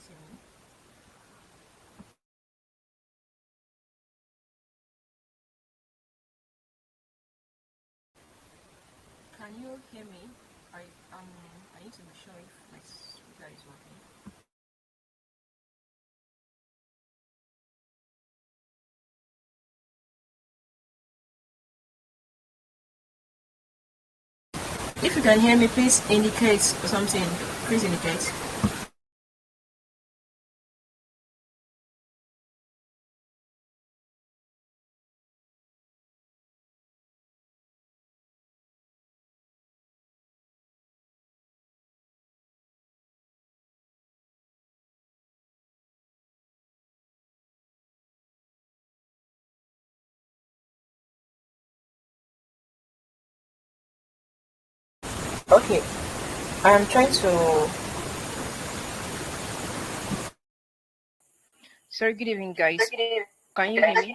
hear me? Can you hear me? I need to be sure if my speaker is working. If you can hear me, please indicate something. Please indicate. Okay, I am trying to. Sorry, good evening, guys. Can you hear me?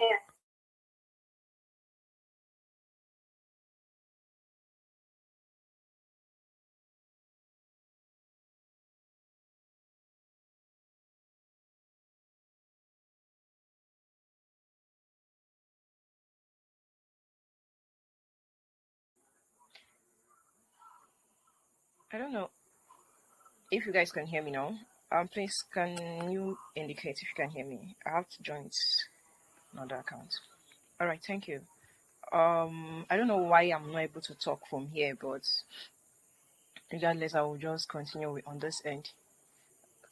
I don't know if you guys can hear me now. Please, can you indicate if you can hear me? I have to join another account. All right, thank you. I don't know why I'm not able to talk from here, but regardless, I will just continue on this end.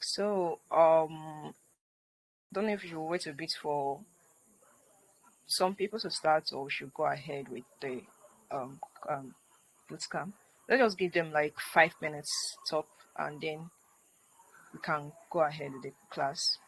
So, don't know if you should wait a bit for some people to start, or we should go ahead with the um, um boot camp. Let's just give them like 5 minutes top, and then we can go ahead with the class.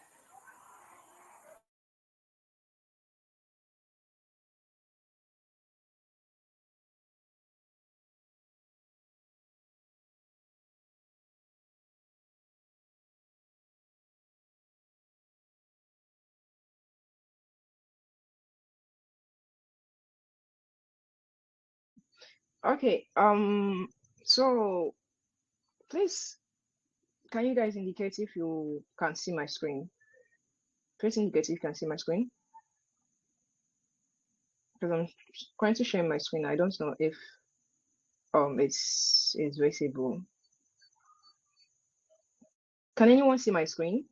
Okay. So please, can you guys indicate if you can see my screen? Please indicate if you can see my screen, because I'm going to share my screen. I don't know if it's visible. Can anyone see my screen?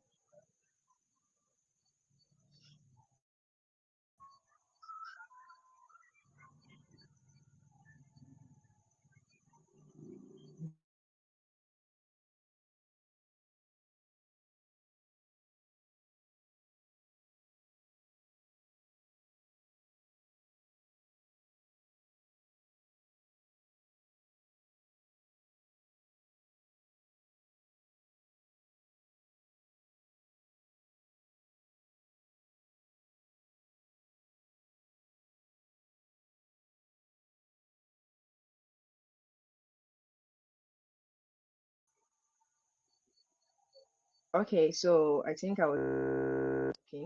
Okay, so I think I was okay.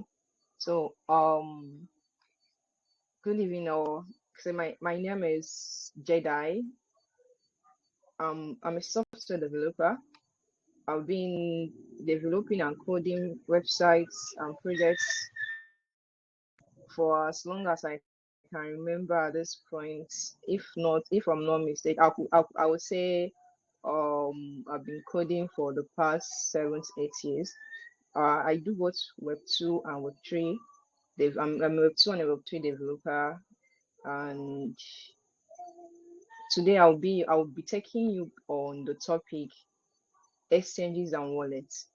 So good evening all. So my name is Jedi. I'm a software developer. I've been developing and coding websites and projects for as long as I can remember at this point. If I'm not mistaken, I would say I've been coding for the past 7 to 8 years. I do both Web 2 and Web 3. I'm a Web 2 and a Web 3 developer, and today I'll be taking you on the topic exchanges and wallets.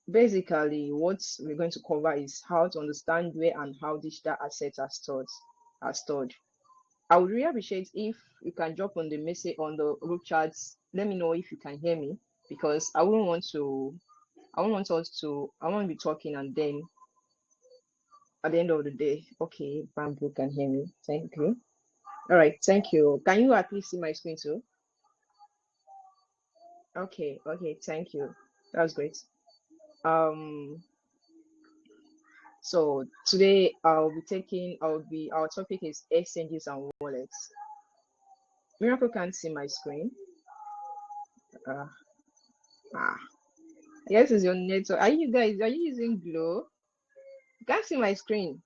Basically, what we're going to cover is how to understand where and how digital assets are stored. I would really appreciate if you can drop on the message on the group chats. Let me know if you can hear me, because I won't be talking, and then at the end of the day, okay, Bamboo can hear me. Thank you. All right, thank you. Can you at least see my screen too? Okay, thank you. That was great. Um, so today our topic is exchanges and wallets. Miracle can't see my screen. Uh, ah. Yes, it's your network. Are you using Glow? You can't see my screen.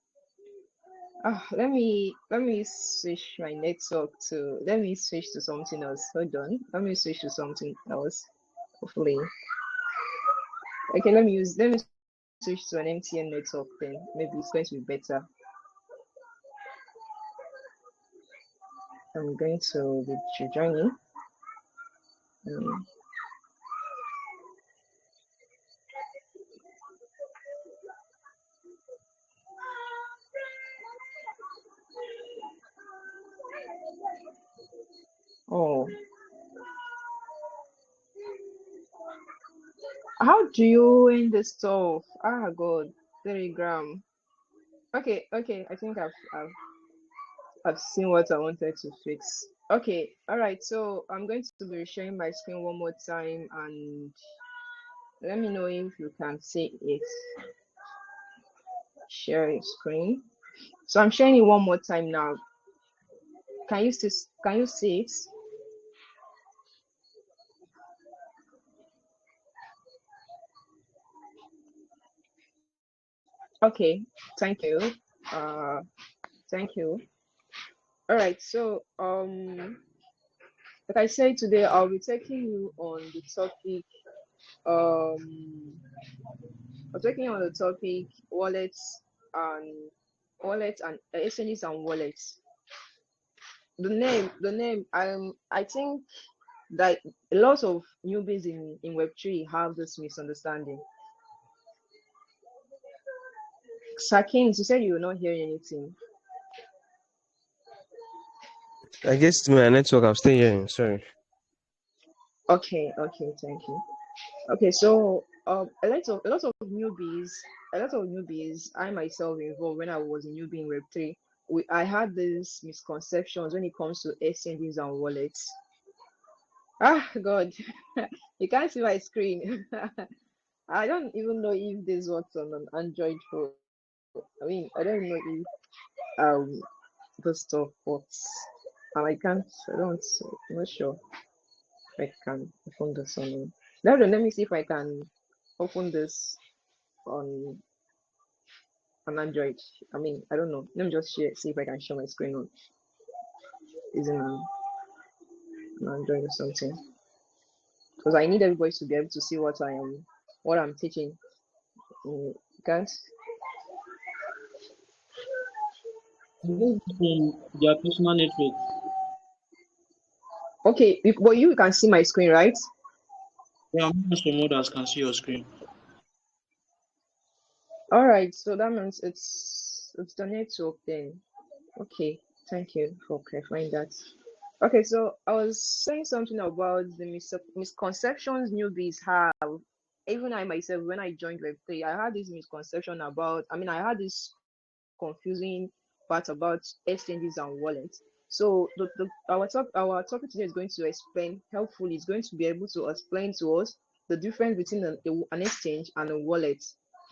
Let me switch my network to let me switch to something else. Hold on. Let me switch to something else. Hopefully. Okay, let me switch to an MTN network then. Maybe it's going to be better. I'm going to be joining. Um, oh, how do you end the stuff? Ah, God, Telegram. Okay. I think I've seen what I wanted to fix. Okay, all right. So I'm going to be sharing my screen one more time, and let me know if you can see it. Share your screen. So I'm sharing it one more time now. Can you see it? Okay, thank you. Uh, thank you. All right. So like I said today, I'll be taking you on the topic. I'm taking on the topic wallets and exchanges and wallets. The name. I think that a lot of newbies in Web3 have this misunderstanding. Sakin, you said you were not hearing anything. I guess my network, I'm still hearing. Sorry. Okay, thank you. Okay, so a lot of newbies, I myself involved when I was a newbie in Web3, I had these misconceptions when it comes to exchanges and wallets. Ah, God, you can't see my screen. I don't even know if this works on an Android phone. I mean, I don't know if this stuff works. And I can't. I don't. I'm not sure if I can open this on. Let me see if I can open this on an Android. I mean, I don't know. Let me just see if I can share my screen on using an Android or something. Because I need everybody to be able to see what I'm teaching. You can't. From their personal network. Okay, but you can see my screen, right? Yeah, some others can see your screen. All right. So that means it's the network then. Okay. Thank you for clarifying that. Okay, so I was saying something about the misconceptions newbies have. Even I myself, when I joined Web3, I had this misconception about, I had this confusing part about exchanges and wallets. So our topic today is going to explain helpfully, it's going to be able to explain to us the difference between an exchange and a wallet.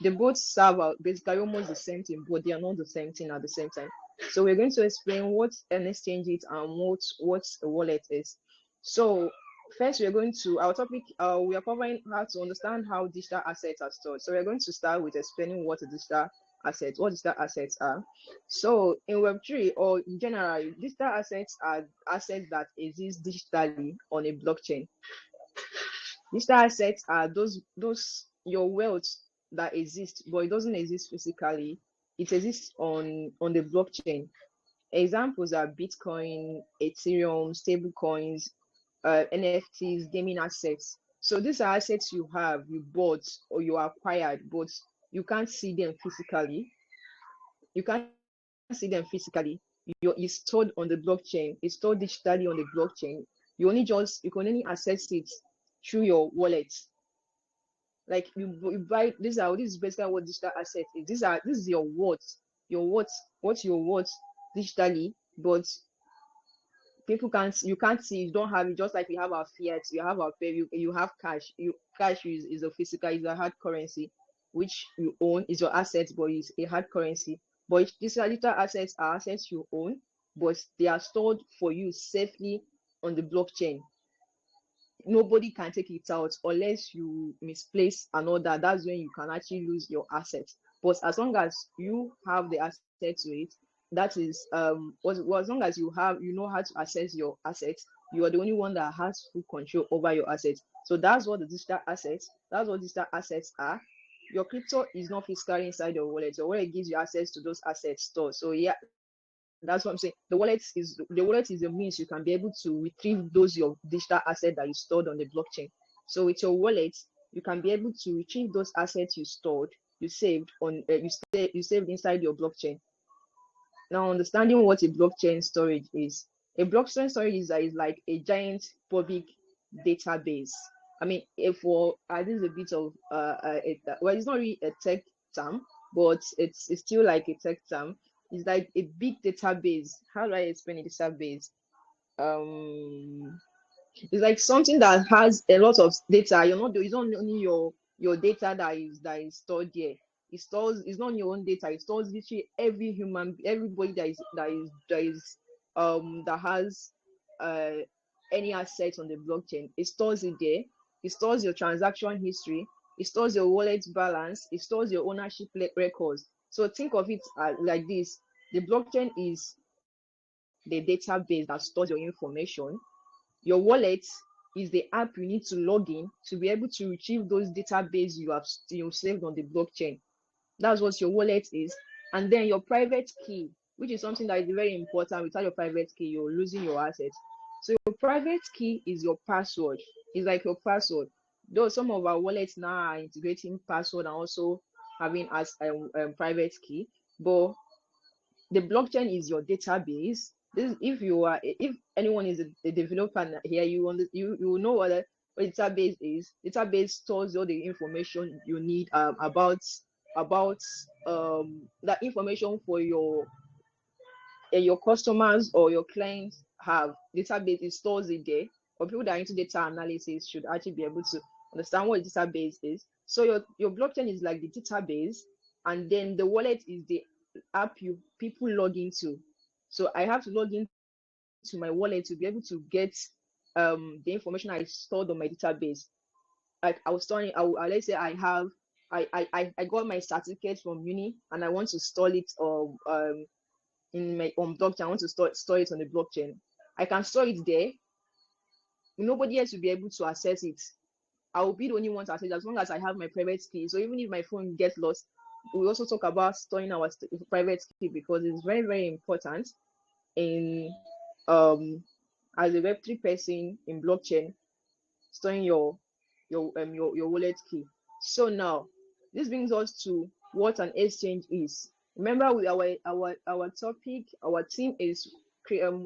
They both serve basically almost the same thing, but they are not the same thing at the same time. So we're going to explain what an exchange is and what a wallet is. So first, we're going to our topic. We are covering how to understand how digital assets are stored. So we're going to start with explaining what digital assets are. So in Web3 or in general, digital assets are assets that exist digitally on a blockchain. Digital assets are those your wealth that exists, but it doesn't exist physically. It exists on the blockchain. Examples are Bitcoin, Ethereum, stable coins, NFTs, gaming assets. So these are assets you bought or you acquired, but you can't see them physically. You can't see them physically. It's stored on the blockchain. It's stored digitally on the blockchain. You can only access it through your wallet. Like you buy this is basically what digital asset is. This is your what's your worth digitally, but you can't see, you don't have it, just like we have our fiat, you have our pay, you have cash. Cash is a physical, is a hard currency which you own, is your asset, but it's a hard currency. But these digital assets are assets you own, but they are stored for you safely on the blockchain. nobody can take it out unless you misplace an order. That's when you can actually lose your assets. But as long as you have the access to it, that is as long as you know how to access your assets, you are the only one that has full control over your assets. So that's what digital assets are. Your crypto is not physically inside your wallet. Your wallet gives you access to those assets stored. So yeah, that's what I'm saying. The wallet is a means you can be able to retrieve those your digital assets that you stored on the blockchain. So with your wallet, you can be able to retrieve those assets you stored, you saved on you saved inside your blockchain. Now, understanding what a blockchain storage is. A blockchain storage is like a giant public database. I mean, if for this is a bit of well, it's not really a tech term, but it's still like a tech term. It's like a big database. How do I explain a database? It's like something that has a lot of data. It's not only your data that is stored there. It's not your own data. It stores literally everybody that has any asset on the blockchain. It stores it there. It stores your transaction history. It stores your wallet balance. It stores your ownership records. So think of it like this: the blockchain is the database that stores your information. Your wallet is the app you need to log in to be able to retrieve those database you saved on the blockchain. That's what your wallet is. And then your private key, which is something that is very important. Without your private key, you're losing your assets. So your private key is your password. It's like your password. Though some of our wallets now are integrating password and also having as a private key, but the blockchain is your database. If anyone is a developer here, you know what a database is. Database stores all the information you need about that information for your customers or your clients have. Database, it stores it there. Or people that are into data analysis should actually be able to understand what a database is. So your blockchain is like the database, and then the wallet is the app people log into. So I have to log into my wallet to be able to get the information I stored on my database. Like I was storing, let's say I got my certificate from uni and I want to store it in my blockchain. I want to store it on the blockchain. I can store it there. Nobody else will be able to access it. I will be the only one to access it as long as I have my private key. So even if my phone gets lost, we also talk about storing our private key because it's very, very important in as a Web3 person in blockchain, storing your wallet key. So now this brings us to what an exchange is. Remember, with our topic, our theme is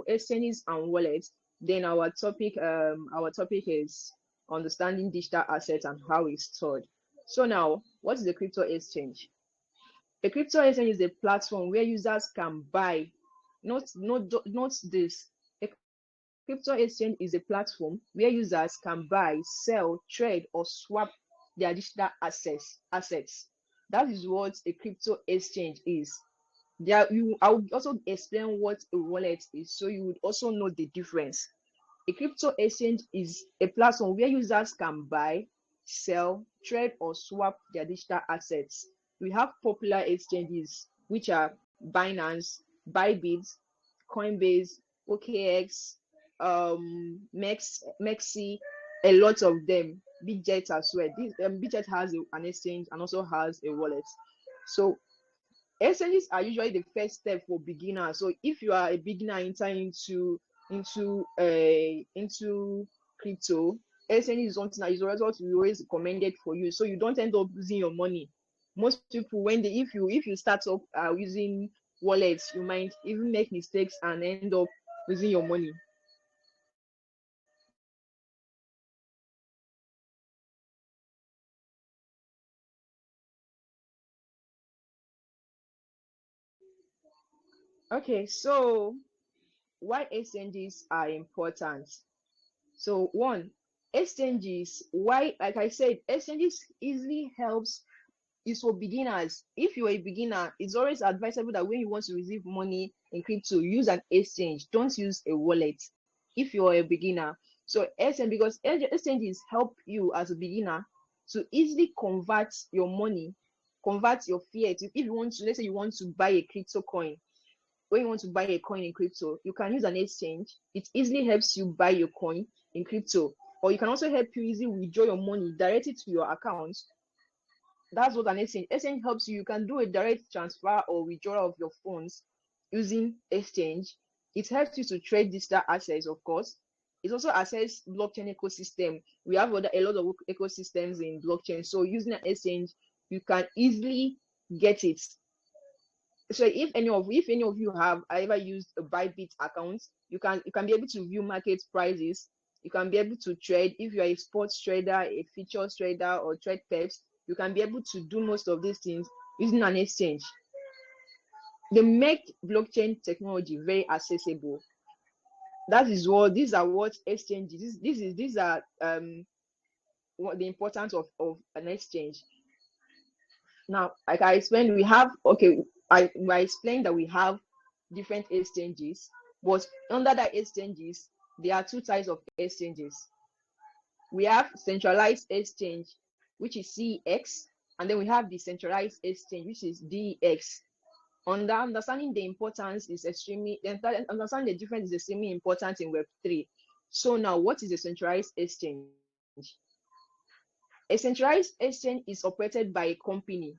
exchanges and wallets. Then our topic is understanding digital assets and how it's stored. So now, what is the crypto exchange? A crypto exchange is a platform where users can buy, not this. A crypto exchange is a platform where users can buy, sell, trade, or swap their digital assets. That is what a crypto exchange is. I will also explain what a wallet is, so you would also know the difference. A crypto exchange is a platform where users can buy, sell, trade, or swap their digital assets. We have popular exchanges, which are Binance, Bybit, Coinbase, OKX, Mexi, a lot of them. Bitget as well. Bitget has an exchange and also has a wallet. So exchanges are usually the first step for beginners. So if you are a beginner entering into crypto, exchange is something that is always recommended for you, so you don't end up losing your money. Most people, if you start up using wallets, you might even make mistakes and end up losing your money. Okay, so why exchanges are important? So one, exchanges, why, like I said, exchanges easily helps is for beginners. If you're a beginner, it's always advisable that when you want to receive money in crypto, use an exchange. Don't use a wallet if you're a beginner. So exchange, because exchanges help you as a beginner to easily convert your money, convert your fiat. If you want to, let's say you want to buy a crypto coin, when you want to buy a coin in crypto, you can use an exchange. It easily helps you buy your coin in crypto, or you can also help you easily withdraw your money directly to your account. That's what an exchange. Exchange helps you. You can do a direct transfer or withdrawal of your funds using exchange. It helps you to trade digital assets, of course. It also access blockchain ecosystem. We have a lot of ecosystems in blockchain. So using an exchange, you can easily get it. So if any of you have ever used a Bybit account, you can be able to view market prices. You can be able to trade. If you are a sports trader, a futures trader, or trade peps, you can be able to do most of these things using an exchange. They make blockchain technology very accessible. These are what exchanges. These are what the importance of an exchange. Now, like I explained, I explained that we have different exchanges, but under that exchanges, there are two types of exchanges. We have centralized exchange, which is CX, and then we have decentralized exchange, which is DX. Understanding the importance is understanding the difference is extremely important in Web3. So now, what is a centralized exchange? A centralized exchange is operated by a company.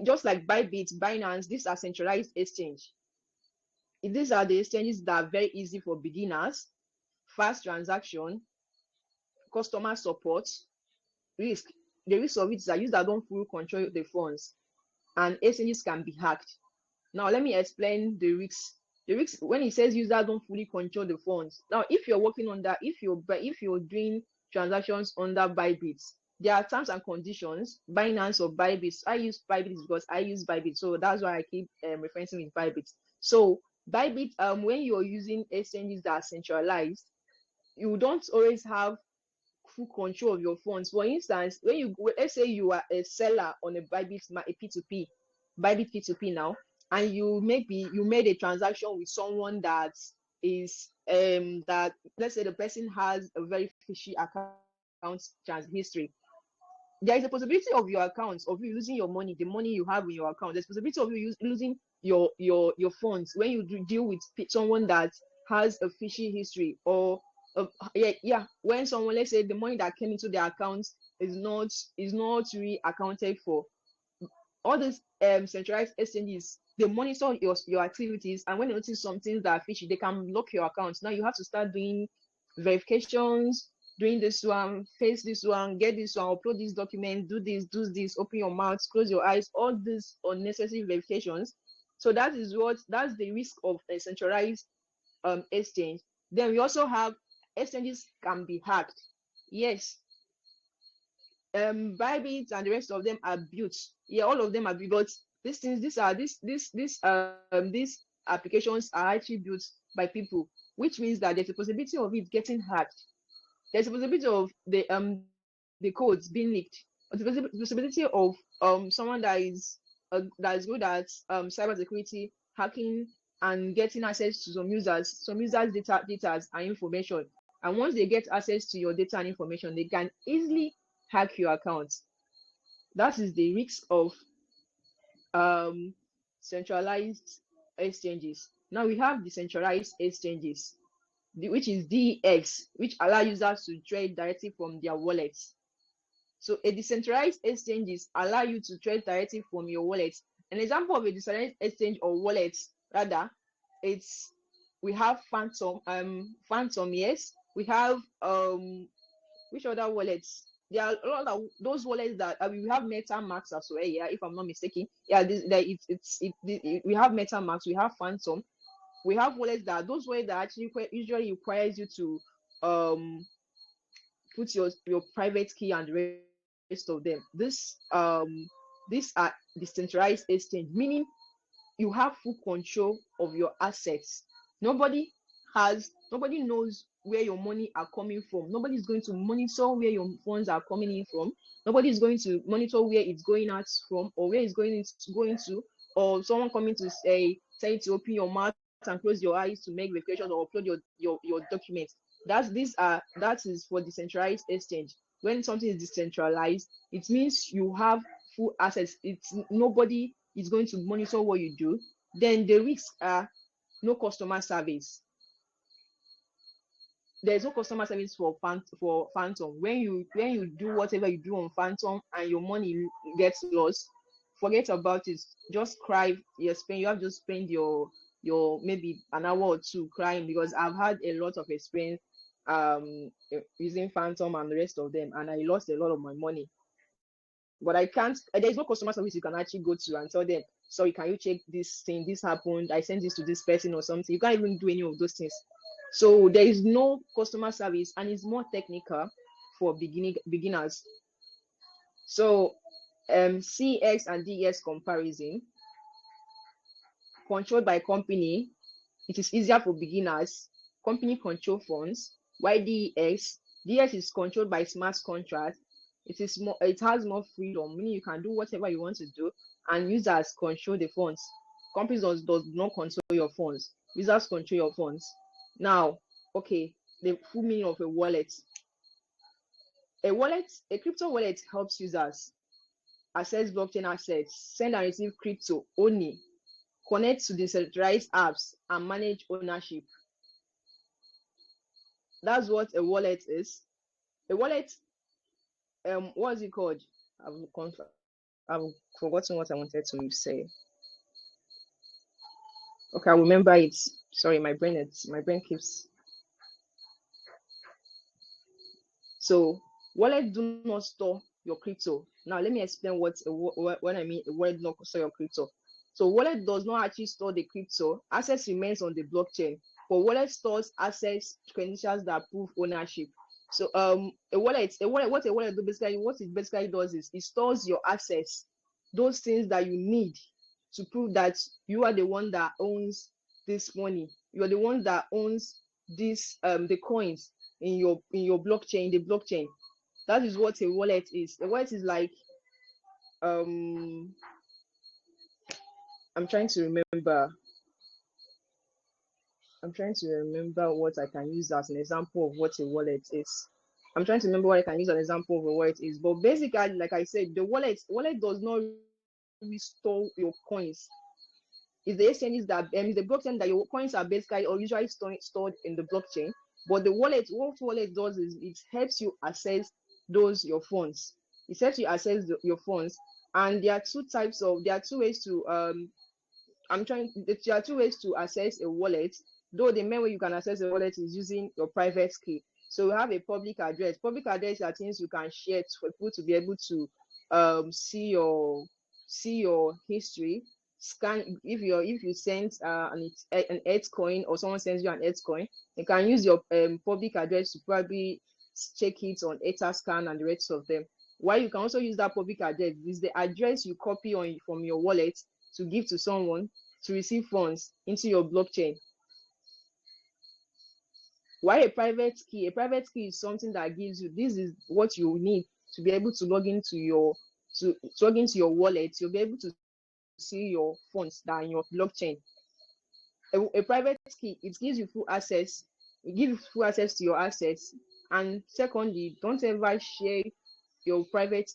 Just like Bybit, Binance, these are centralized exchange. These are the exchanges that are very easy for beginners, fast transaction, customer support, risk. The risk of it is that users don't fully control the funds, and exchanges can be hacked. Now, let me explain the risks. The risks when it says users don't fully control the funds. Now, if you're doing transactions under Bybit, there are terms and conditions. Binance or Bybit. I use Bybit because I use Bybit, so that's why I keep referencing with Bybit. So Bybit, when you're using exchanges that are centralized, you don't always have full control of your funds. For instance, let's say you are a seller on a Bybit, a P2P, Bybit P2P now, and you made a transaction with someone that is that, let's say the person has a very fishy account history. There is a possibility of your accounts, of you losing your money, the money you have in your account. There's a possibility of you losing your funds when you deal with someone that has a fishy history, or when someone, let's say the money that came into their accounts is not really accounted for. All these centralized exchanges, they monitor your activities, and when they notice some things that are fishy, they can block your accounts. Now you have to start doing verifications, doing this one, face this one, get this one, upload this document, do this, open your mouth, close your eyes, all these unnecessary verifications. So that's the risk of a centralized exchange. Then we also have exchanges can be hacked. Yes. Bybit and the rest of them are built. Yeah, all of them are built. These applications are actually built by people, which means that there's a possibility of it getting hacked. There's a possibility of the codes being leaked. There's a possibility of someone that is good at cybersecurity hacking and getting access to some users data and information. And once they get access to your data and information, they can easily hack your account. That is the risk of centralized exchanges. Now we have decentralized exchanges, which is DX, which allow users to trade directly from their wallets. So a decentralized exchanges allow you to trade directly from your wallet. An example of a decentralized exchange or wallet, rather, we have Phantom, yes. We have which other wallets? There are a lot of those wallets that we have MetaMask as well. Yeah, if I'm not mistaken. Yeah, we have MetaMask, we have Phantom, we have wallets those wallets that actually usually requires you to put your private key and the rest of them. These are decentralized exchange, meaning you have full control of your assets. Nobody knows where your money are coming from. Nobody is going to monitor where your funds are coming in from. Nobody is going to monitor where it's going out from, or where it's going to, or someone coming to say to open your mouth and close your eyes to make verifications or upload your documents. That is for decentralized exchange. When something is decentralized, it means you have full access. It's nobody is going to monitor what you do. Then the risks are no customer service. There's no customer service for Phantom. When you do whatever you do on Phantom and your money gets lost, forget about it. Just cry. You have to spend your maybe an hour or two crying, because I've had a lot of experience using Phantom and the rest of them, and I lost a lot of my money. But I can't. There's no customer service you can actually go to and tell them, sorry, can you check this thing? This happened. I sent this to this person or something. You can't even do any of those things. So there is no customer service, and it's more technical for beginners. So CX and DEX comparison, controlled by company, it is easier for beginners. Company control funds. Why DEX? DEX is controlled by smart contract. It has more freedom, meaning you can do whatever you want to do, and users control the funds. Companies does not control your funds. Users control your funds. Now, okay, the full meaning of a wallet. A crypto wallet helps users access blockchain assets, send and receive crypto only, connect to decentralized apps, and manage ownership. That's what a wallet is. A wallet, what is it called? I've forgotten what I wanted to say. Okay, I remember it. Sorry, my brain keeps. So wallet do not store your crypto. Now let me explain what I mean a wallet not store your crypto. So wallet does not actually store the crypto. Access remains on the blockchain, but wallet stores access credentials that prove ownership. So what a wallet do basically, what it basically does is it stores your assets, those things that you need to prove that you are the one that owns this money. You are the one that owns this the coins in your blockchain, the blockchain. That is what a wallet is. A wallet is like I'm trying to remember what I can use as an example of what a wallet is. I'm trying to remember what I can use as an example of a wallet is. But basically, like I said, the wallet does not restore your coins. It's the exchanges that it's the blockchain that your coins are basically or usually stored in the blockchain. But the wallet, what wallet does is it helps you access your funds. It helps you access your funds. And there are two ways to there are two ways to access a wallet. Though the main way you can access a wallet is using your private key. So we have a public address. Public address are things you can share for people to be able to see your history. Scan if you send an Etcoin, or someone sends you an Etcoin, you can use your public address to probably check it on Etherscan and the rest of them. While you can also use that public address, is the address you copy from your wallet to give to someone to receive funds into your blockchain. While a private key is something that gives you, this is what you need to be able to log into your wallet. You'll be able to see your funds that are in your blockchain. A private key, it gives you full access. It gives you full access to your assets. And secondly, don't ever share your private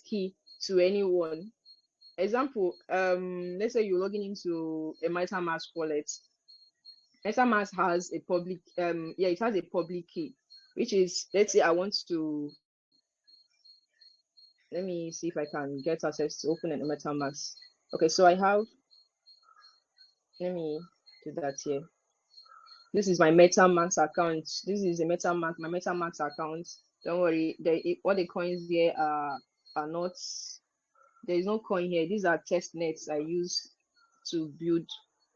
key to anyone. Example, let's say you're logging into a MetaMask wallet. MetaMask has a public it has a public key, which is, let's say I want to, let me see if I can get access to open a MetaMask. Okay, so I have, let me do that here. This is my MetaMask account. This is my MetaMask account. Don't worry, all the coins here are not, there is no coin here. These are test nets I use to build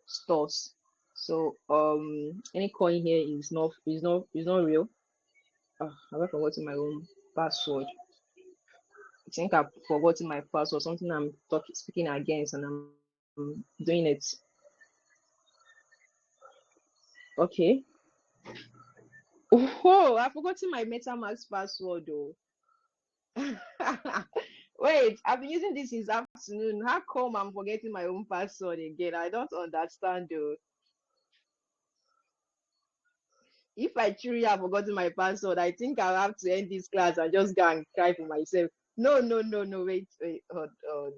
stores. So any coin here is not real. I've forgotten my own password. I think I've forgotten my password, something I'm speaking against, and I'm doing it. Okay. Oh, I've forgotten my MetaMask password though. Wait, I've been using this since afternoon. How come I'm forgetting my own password again? I don't understand though. if I truly have forgotten my password, I think I'll have to end this class and just go and cry for myself. No, no, no, no, wait, hold on.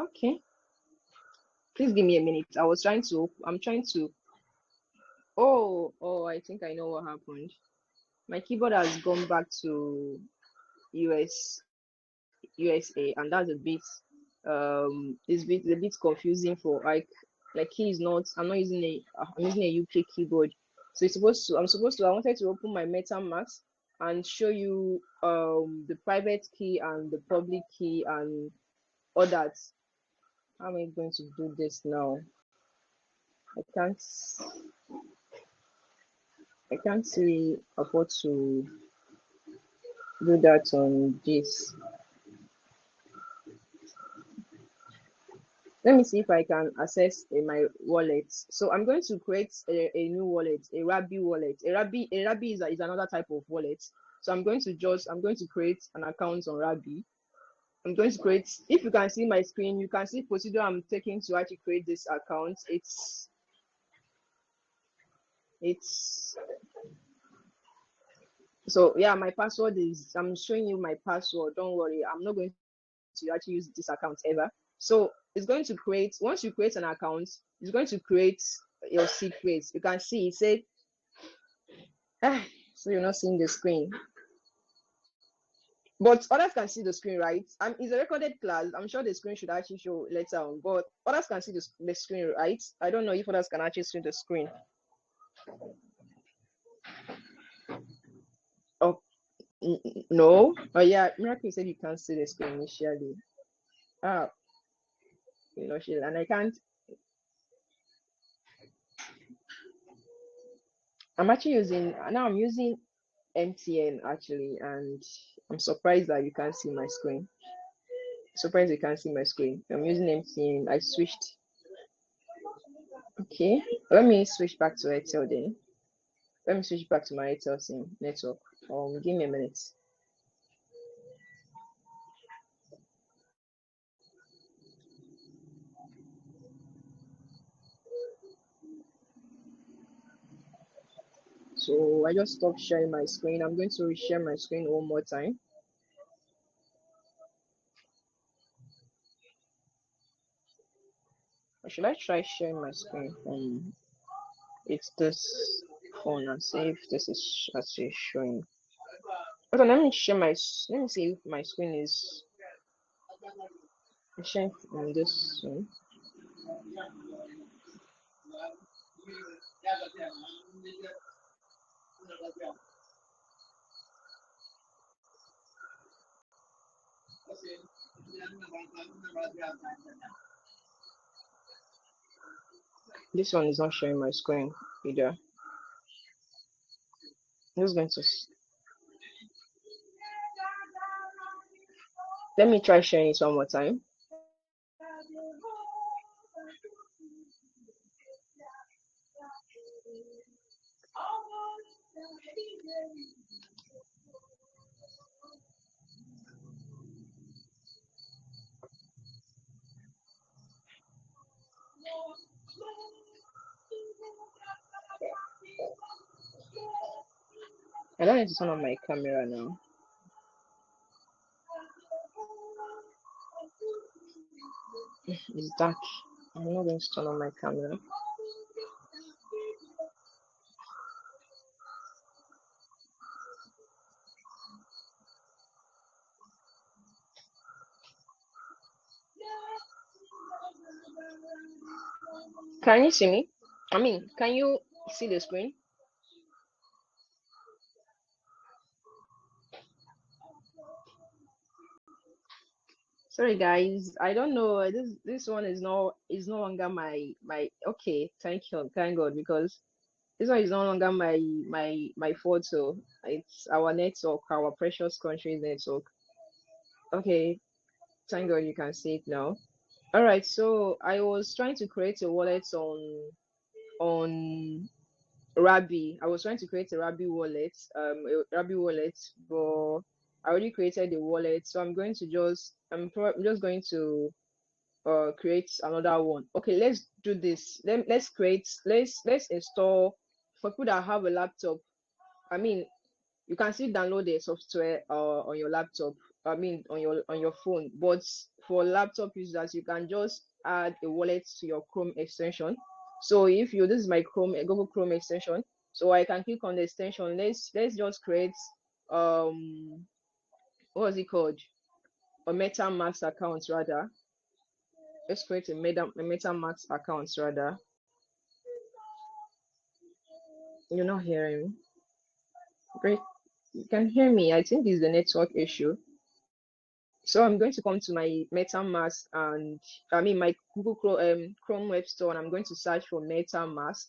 Okay, please give me a minute. I'm trying to, oh, I think I know what happened. My keyboard has gone back to US, USA, and that's it's a bit confusing for like key is not, I'm not using I'm using a UK keyboard. So I wanted to open my MetaMask and show you the private key and the public key and all that. How am I going to do this now? I can't see afford to do that on this. Let me see if I can access my wallet. So I'm going to create a new wallet, a Rabby wallet. A Rabby is another type of wallet. So I'm going to create an account on Rabby. I'm going to create, if you can see my screen, you can see procedure I'm taking to actually create this account. So yeah, my password is, I'm showing you my password. Don't worry, I'm not going to actually use this account ever. So it's going to create, once you create an account, it's going to create your secrets. You can see it said, so you're not seeing the screen, but others can see the screen, right? It's a recorded class. I'm sure the screen should actually show later on, but others can see the screen, right? I don't know if others can actually see the screen. Oh, no. Oh yeah, Miracle said you can't see the screen initially. And I can't. I'm using MTN actually, and I'm surprised that you can't see my screen. Surprised you can't see my screen. I'm using MTN. I switched. Okay, let me switch back to Airtel then. Let me switch back to my Airtel SIM network. Give me a minute. So I just stopped sharing my screen. I'm going to reshare my screen one more time. Or should I try sharing my screen from this phone and see if this is actually showing? Okay, let me see if my screen is sharing on this one. This one is not showing my screen either. I'm just going to let me try sharing it one more time. I don't need to turn on my camera now. It's dark. I'm not going to turn on my camera. Can you see me? Can you see the screen? Sorry guys, I don't know. This one is no longer my okay, thank God, because this one is no longer my photo. It's our network, our precious country's network. Okay, thank God you can see it now. All right, so I was trying to create a wallet on Rabby. I was trying to create a Rabby wallet, but I already created the wallet, so I'm just going to create another one. Okay, let's do this. Let's install for people that have a laptop. I mean, you can still download the software on your laptop. I mean, on your phone. But for laptop users, you can just add a wallet to your Chrome extension. So if you this is my Google Chrome extension. So I can click on the extension. Let's just create what is it called? A MetaMask account rather. Let's create a MetaMask account rather. You're not hearing me. Great. You can hear me. I think it's the network issue. So I'm going to come to my MetaMask and I mean my Google Chrome Web Store, and I'm going to search for MetaMask.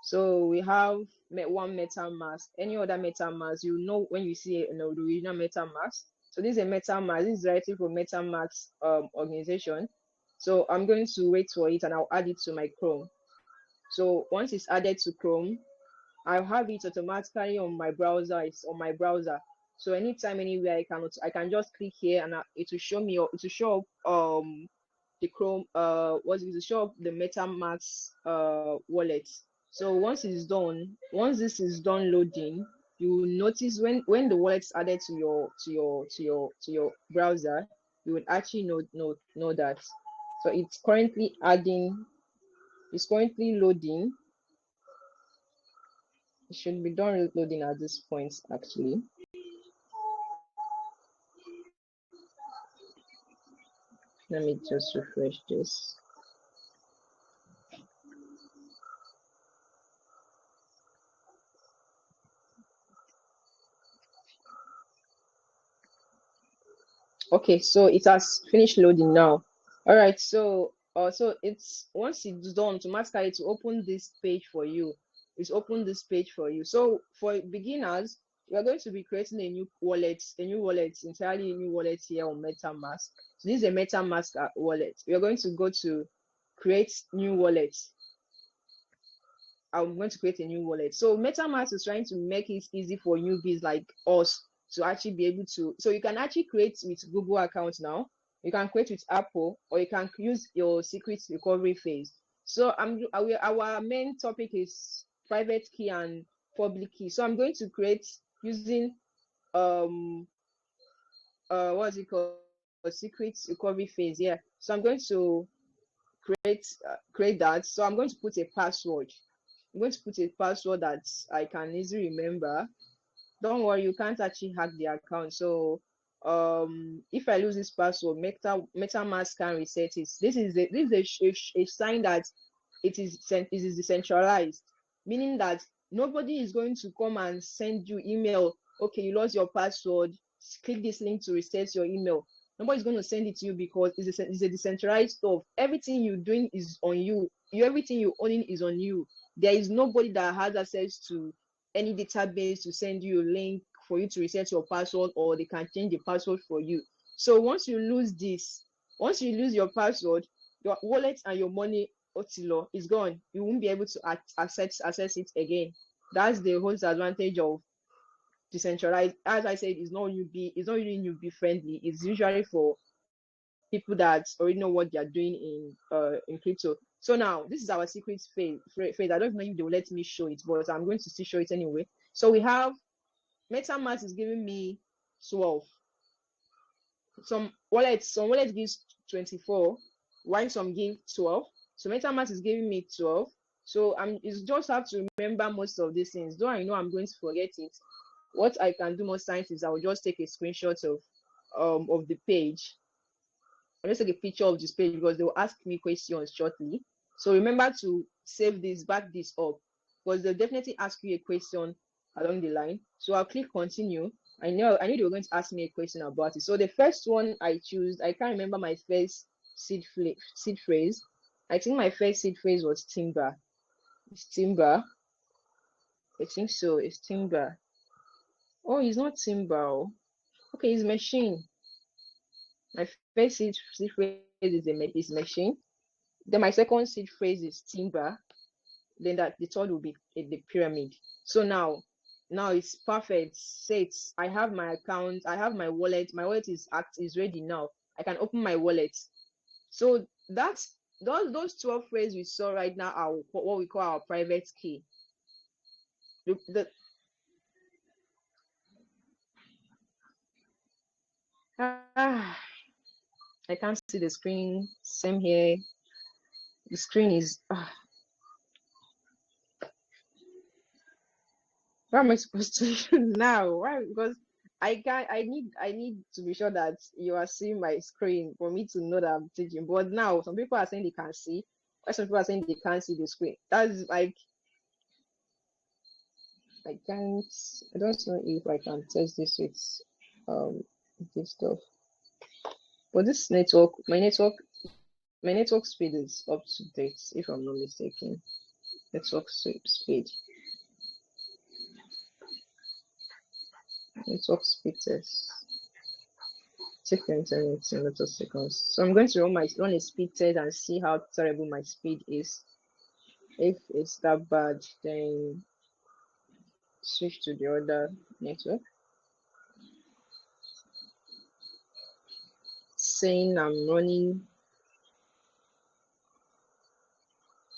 So we have one MetaMask. Any other MetaMask, you know when you see the original MetaMask. So this is a MetaMask. This is directly from MetaMask organization. So I'm going to wait for it and I'll add it to my Chrome. So once it's added to Chrome, I'll have it automatically on my browser. It's on my browser. So anytime, anywhere, I can just click here and it will show me. It will show up the Chrome what is it? Show up the MetaMask wallet. So once this is done loading, you will notice when the wallet's added to your browser, you would actually know that. So it's currently adding. It's currently loading. It should be done loading at this point, actually. Let me just refresh this. Okay, so it has finished loading now. All right, so it's once it's done, automatically to open this page for you. It's open this page for you. So for beginners, we are going to be creating a new wallet, entirely new wallet here on MetaMask. So this is a MetaMask wallet. We are going to go to create new wallet. I'm going to create a new wallet. So MetaMask is trying to make it easy for newbies like us to actually be able to. So you can actually create with Google account now. You can create with Apple, or you can use your secret recovery phase. So our main topic is private key and public key. So I'm going to create using what's it called, secret recovery phase. Yeah. So I'm going to create that. So I'm going to put a password. I'm going to put a password that I can easily remember. Don't worry, you can't actually hack the account. So if I lose this password, MetaMask can reset it. This is a sign that it is decentralized, meaning that nobody is going to come and send you email. Okay, you lost your password. Click this link to reset your email. Nobody's going to send it to you because it's a decentralized stuff. Everything you're doing is on you. Everything you're owning is on you. There is nobody that has access to any database to send you a link for you to reset your password, or they can change the password for you. So once you lose your password, your wallet and your money Otilo is gone. You won't be able to access it again. That's the whole advantage of decentralized. As I said, it's not really newbie friendly. It's usually for people that already know what they are doing in crypto. So now this is our secret phase. I don't know if they will let me show it, but I'm going to still show it anyway. So we have MetaMask is giving me 12. Some wallets gives 24, while some give 12. So MetaMask is giving me 12. So it's just have to remember most of these things. Though I know I'm going to forget it. What I can do most times is I will just take a screenshot of the page. I'll just take a picture of this page because they will ask me questions shortly. So remember to save this, back this up, because they'll definitely ask you a question along the line. So I'll click continue. I knew they were going to ask me a question about it. So the first one I choose, I can't remember my first seed phrase. I think my first seed phrase was timber. It's timber. I think so. It's timber. Oh, it's not timber. Okay, it's machine. My first seed phrase is machine. Then my second seed phrase is timber. Then that the third will be the pyramid. So now it's perfect. Say it's, I have my account, I have my wallet. My wallet is ready now. I can open my wallet. So that's those 12 phrases we saw right now are what we call our private key. The I can't see the screen. Same here. The screen is what am I supposed to do now? Why? Because I need to be sure that you are seeing my screen for me to know that I'm teaching. But now some people are saying they can see, or some people are saying they can't see the screen. That's like I can't. I don't know if I can test this with this stuff. But this network, my network speed is up to date, if I'm not mistaken. Network speed. Network speed test. Check the internet in little seconds. So I'm going to run a speed test and see how terrible my speed is. If it's that bad, then switch to the other network. Saying I'm running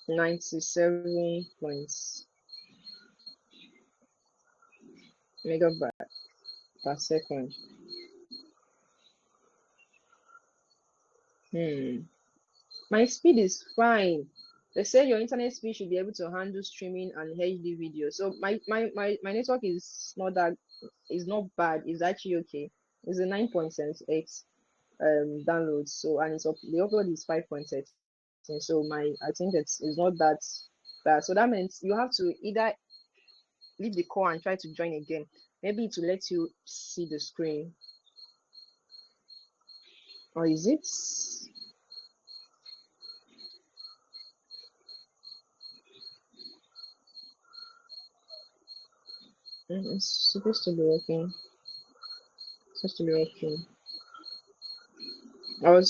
97 points megabyte per second. My speed is fine. They say your internet speed should be able to handle streaming and HD video. So my network is not bad. It's actually okay. It's a 9.78 download. So and the upload is 5.8. So I think it's not that bad. So that means you have to either leave the call and try to join again. Maybe to let you see the screen. Or is it? It's supposed to be working. It's supposed to be working. I've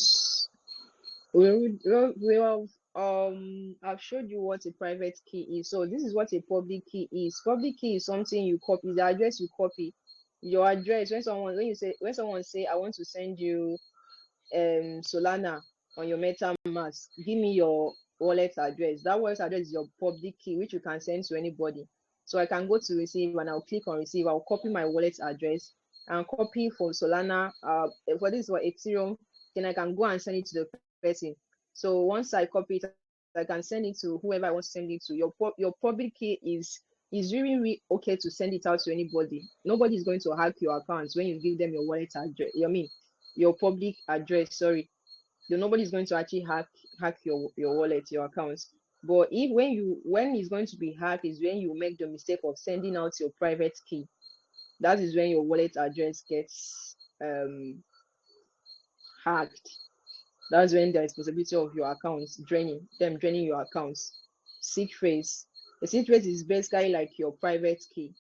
showed you what a private key is. So this is what a public key is. Public key is something you copy, the address you copy. Your address, when someone say I want to send you Solana on your MetaMask, give me your wallet address. That wallet address is your public key, which you can send to anybody. So I can go to receive and I'll click on receive. I'll copy my wallet address and copy for Solana. For this for Ethereum, then I can go and send it to the person. So once I copy it, I can send it to whoever I want to send it to. Your public key is really, really okay to send it out to anybody. Nobody is going to hack your accounts when you give them your wallet address. Your public address. Sorry, nobody's going to actually hack your wallet, your accounts. But when it's going to be hacked is when you make the mistake of sending out your private key. That is when your wallet address gets hacked. That's when there is possibility of your accounts draining your accounts. Seed phrase. The seed phrase is basically like your private key.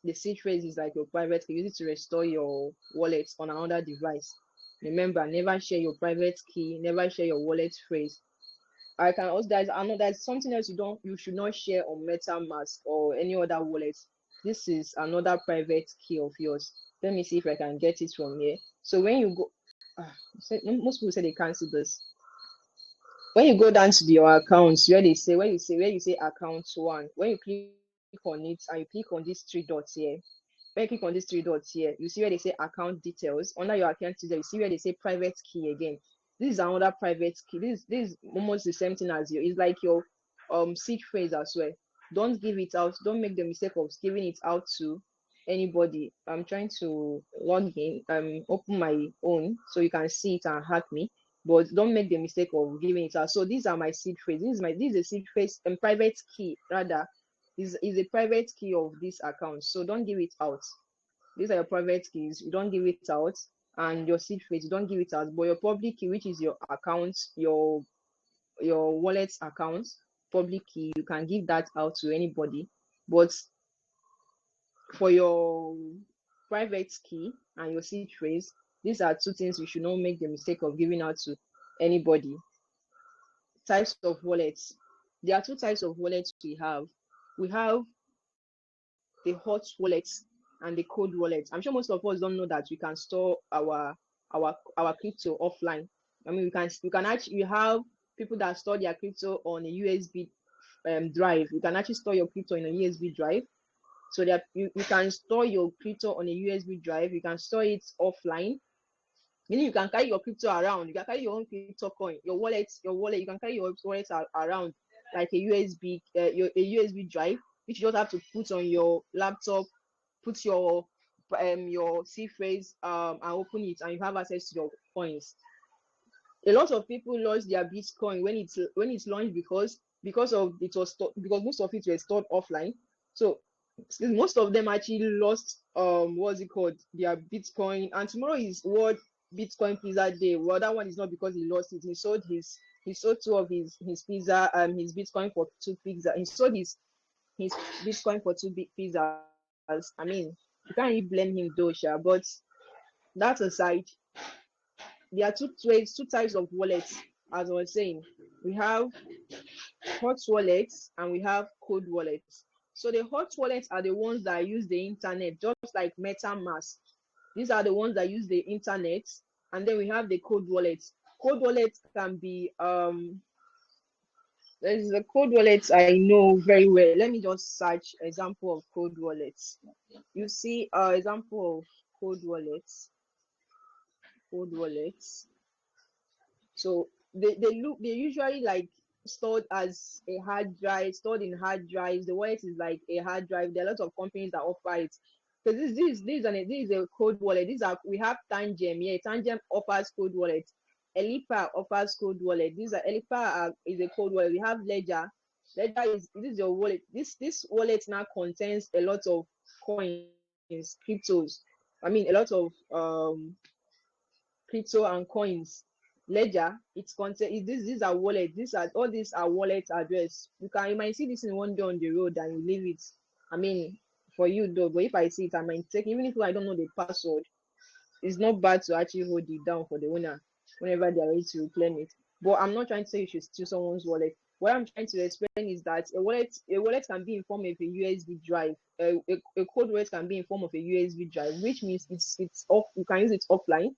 The seed phrase is like your private key. Use it to restore your wallet on another device. Remember, never share your private key, never share your wallet phrase. I can also there's something else you should not share on MetaMask or any other wallet. This is another private key of yours. Let me see if I can get it from here. So when you go, most people say they can't see this. When you go down to your accounts, where you say account one, when you click on it and you click on these three dots here, when you click on these three dots here, you see where they say account details. Under your account details, you see where they say private key again. This is another private key. This is almost the same thing as it's like your seed phrase as well. Don't give it out. Don't make the mistake of giving it out to anybody. I'm trying to log in, open my own so you can see it and hack me. But don't make the mistake of giving it out. So these are my seed phrase. This is a seed phrase and private key rather. Is a private key of this account. So don't give it out. These are your private keys. You don't give it out. And your seed phrase, you don't give it out. But your public key, which is your account, your wallet account, public key, you can give that out to anybody. But for your private key and your seed phrase, These are two things you should not make the mistake of giving out to anybody. Types of wallets. There are two types of wallets we have. We have the hot wallets and the cold wallets. I'm sure most of us don't know that we can store our crypto offline. I mean, we can actually have people that store their crypto on a USB drive. You can actually store your crypto in a USB drive. So that you can store your crypto on a USB drive. You can store it offline. Meaning you can carry your crypto around. You can carry your own crypto coin, your wallet. You can carry your wallet around like a USB drive, which you just have to put on your laptop, put your C phrase and open it, and you have access to your coins. A lot of people lost their Bitcoin when it's launched because of it was because most of it was stored offline. So most of them actually lost what's it called, their Bitcoin. And tomorrow is World Bitcoin Pizza Day. Well, that one is not because he lost it. He sold two of his pizza his Bitcoin for two pizza. He sold his Bitcoin for two big pizzas. I mean, you can't really blame him though, sure. But that aside, there are two types of wallets. As I was saying, we have hot wallets and we have cold wallets. So the hot wallets are the ones that use the internet, just like MetaMask. These are the ones that use the internet. And then we have the cold wallets. Cold wallets can be there's a cold wallet I know very well. Let me just search example of cold wallets. You see example of cold wallets. Cold wallets. So they usually like stored as a hard drive, stored in hard drives. The wallet is like a hard drive. There are a lot of companies that offer it. So this is a cold wallet. We have Tangem. Yeah, Tangem offers cold wallet. Elipa offers cold wallet. Is a cold wallet. We have Ledger. Ledger this is your wallet. This wallet now contains a lot of coins, cryptos. I mean a lot of crypto and coins. Ledger, it's content. These are wallet. These are wallet address. You might see this in one day on the road and you leave it. I mean, for you though, but if I see it, I might take, even if I don't know the password. It's not bad to actually hold it down for the owner whenever they are ready to reclaim it. But I'm not trying to say you should steal someone's wallet. What I'm trying to explain is that a wallet can be in form of a USB drive. A cold wallet can be in form of a USB drive, which means it's off. You can use it offline.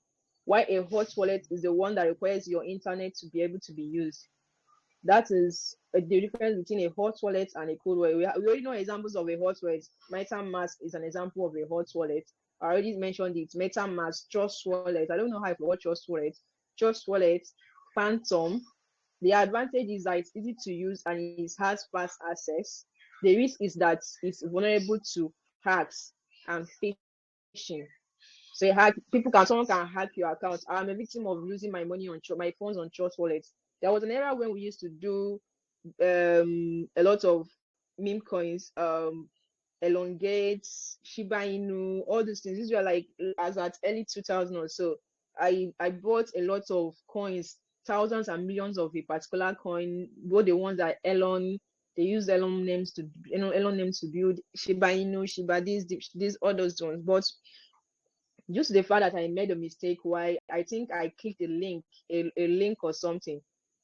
While a hot wallet is the one that requires your internet to be able to be used. That is the difference between a hot wallet and a cold wallet. We already know examples of a hot wallet. MetaMask is an example of a hot wallet. I already mentioned it. MetaMask, Trust Wallet. I don't know how to watch Trust Wallet. Trust Wallet, Phantom. The advantage is that it's easy to use and it has fast access. The risk is that it's vulnerable to hacks and phishing. So someone can hack your account. I'm a victim of losing my money on my funds on Trust Wallet. There was an era when we used to do a lot of meme coins, Elongate, Shiba Inu, all these things. These were like as at early 2000 or so. I bought a lot of coins, thousands and millions of a particular coin, both the ones that they use Elon names to build Shiba Inu, Shiba these all those ones. But just the fact that I made a mistake, why I think I clicked a link or something.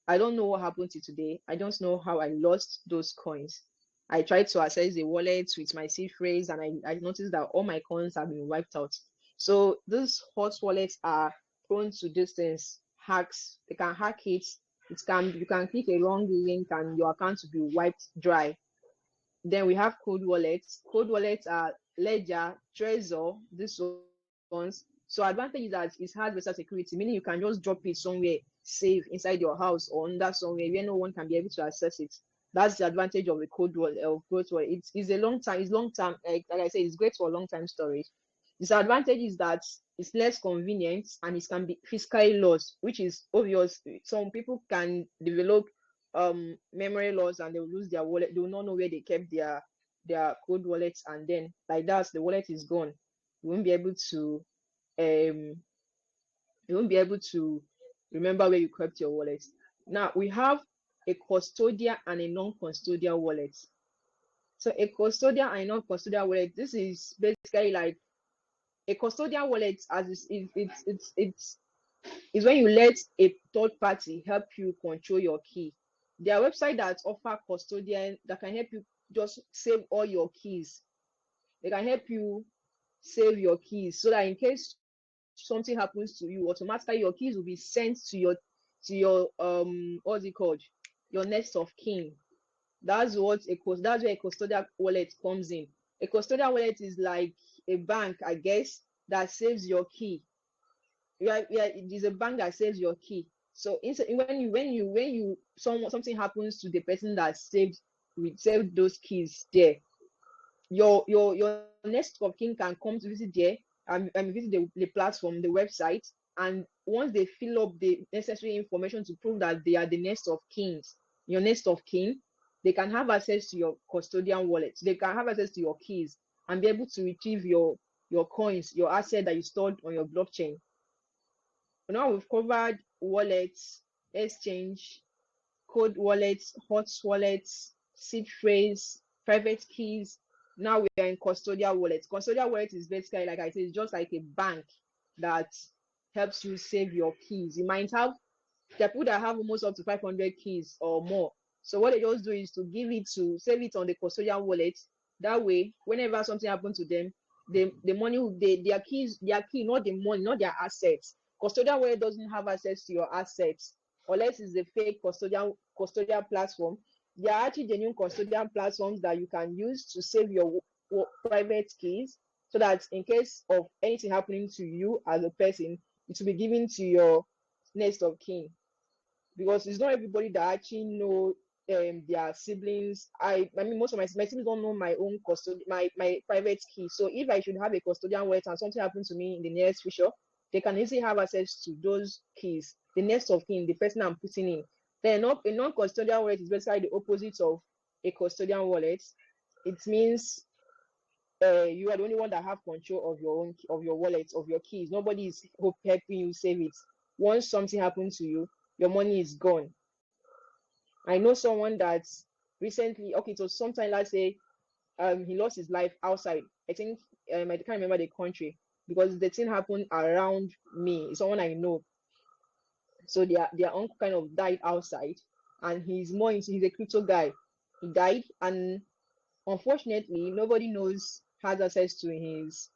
I don't know what happened to today. I don't know how I lost those coins. I tried to access the wallet with my seed phrase and I noticed that all my coins have been wiped out. So these hot wallets are prone to distance hacks. They can hack it. You can click a wrong link and your account will be wiped dry. Then we have cold wallets. Cold wallets are Ledger, Trezor, this ones. So advantage is that it has better security, meaning you can just drop it somewhere safe inside your house or under somewhere where no one can be able to access it. That's the advantage of a cold wallet of cold wallet. It's a long time. It's long term. Like I said, it's great for long time storage. Disadvantage is that it's less convenient and it can be physically lost, which is obvious. Some people can develop memory loss and they will lose their wallet. They will not know where they kept their cold wallets, and then like that, the wallet is gone. You won't be able to um remember where you kept your wallet. Now we have a custodial and a non-custodial wallet. So a custodial and non-custodial wallet, this is basically like A custodian wallet as it's when you let a third party help you control your key. There are websites that offer custodian that can help you just save all your keys. They can help you save your keys so that in case something happens to you, automatically your keys will be sent to your what's it called? Your next of kin. That's where a custodial wallet comes in. A custodial wallet is like a bank, I guess, that saves your key. Yeah, it is a bank that saves your key. So when something happens to the person that saved those keys there, your next of kin can come to visit there and visit the platform, the website, and once they fill up the necessary information to prove that they are the next of kings, your next of kin, they can have access to your custodian wallet. They can have access to your keys and be able to retrieve your coins, your asset that you stored on your blockchain. Now we've covered wallets, exchange, code wallets, hot wallets, seed phrase, private keys. Now we are in custodial wallets. Custodial wallet is basically, like I said, it's just like a bank that helps you save your keys. You might have there are people that have almost up to 500 keys or more. So what they just do is to save it on the custodian wallet. That way, whenever something happens to them, the money their key, not the money, not their assets. Custodian wallet doesn't have access to your assets unless it's a fake custodial platform. There are actually genuine custodian platforms that you can use to save your private keys, so that in case of anything happening to you as a person, it will be given to your next of kin, because it's not everybody that actually know their siblings. I mean, most of my siblings don't know my own my private key. So if I should have a custodian wallet and something happens to me in the nearest future, they can easily have access to those keys, the next of kin, the person I'm putting in. Then a non-custodian wallet is basically the opposite of a custodian wallet. It means you are the only one that have control of your wallet, of your keys. Nobody is helping you save it. Once something happens to you, your money is gone. I know someone that recently, okay, it was sometime, let's say, he lost his life outside. I think I can't remember the country, because the thing happened around me. It's someone I know. So their uncle kind of died outside, and he's a crypto guy. He died, and unfortunately, nobody has access to his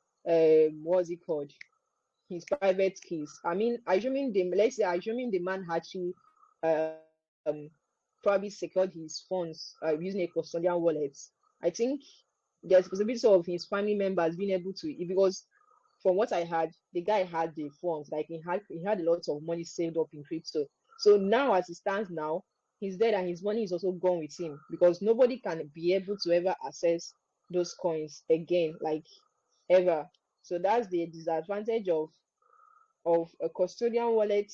what's it called? His private keys. I mean, assuming the man had to probably secured his funds using a custodian wallet. I think there's possibility of his family members being able to, because from what I heard, the guy had the funds, like he had a lot of money saved up in crypto. So now, as it stands now, he's dead and his money is also gone with him, because nobody can be able to ever access those coins again, like ever. So that's the disadvantage of a custodian wallet.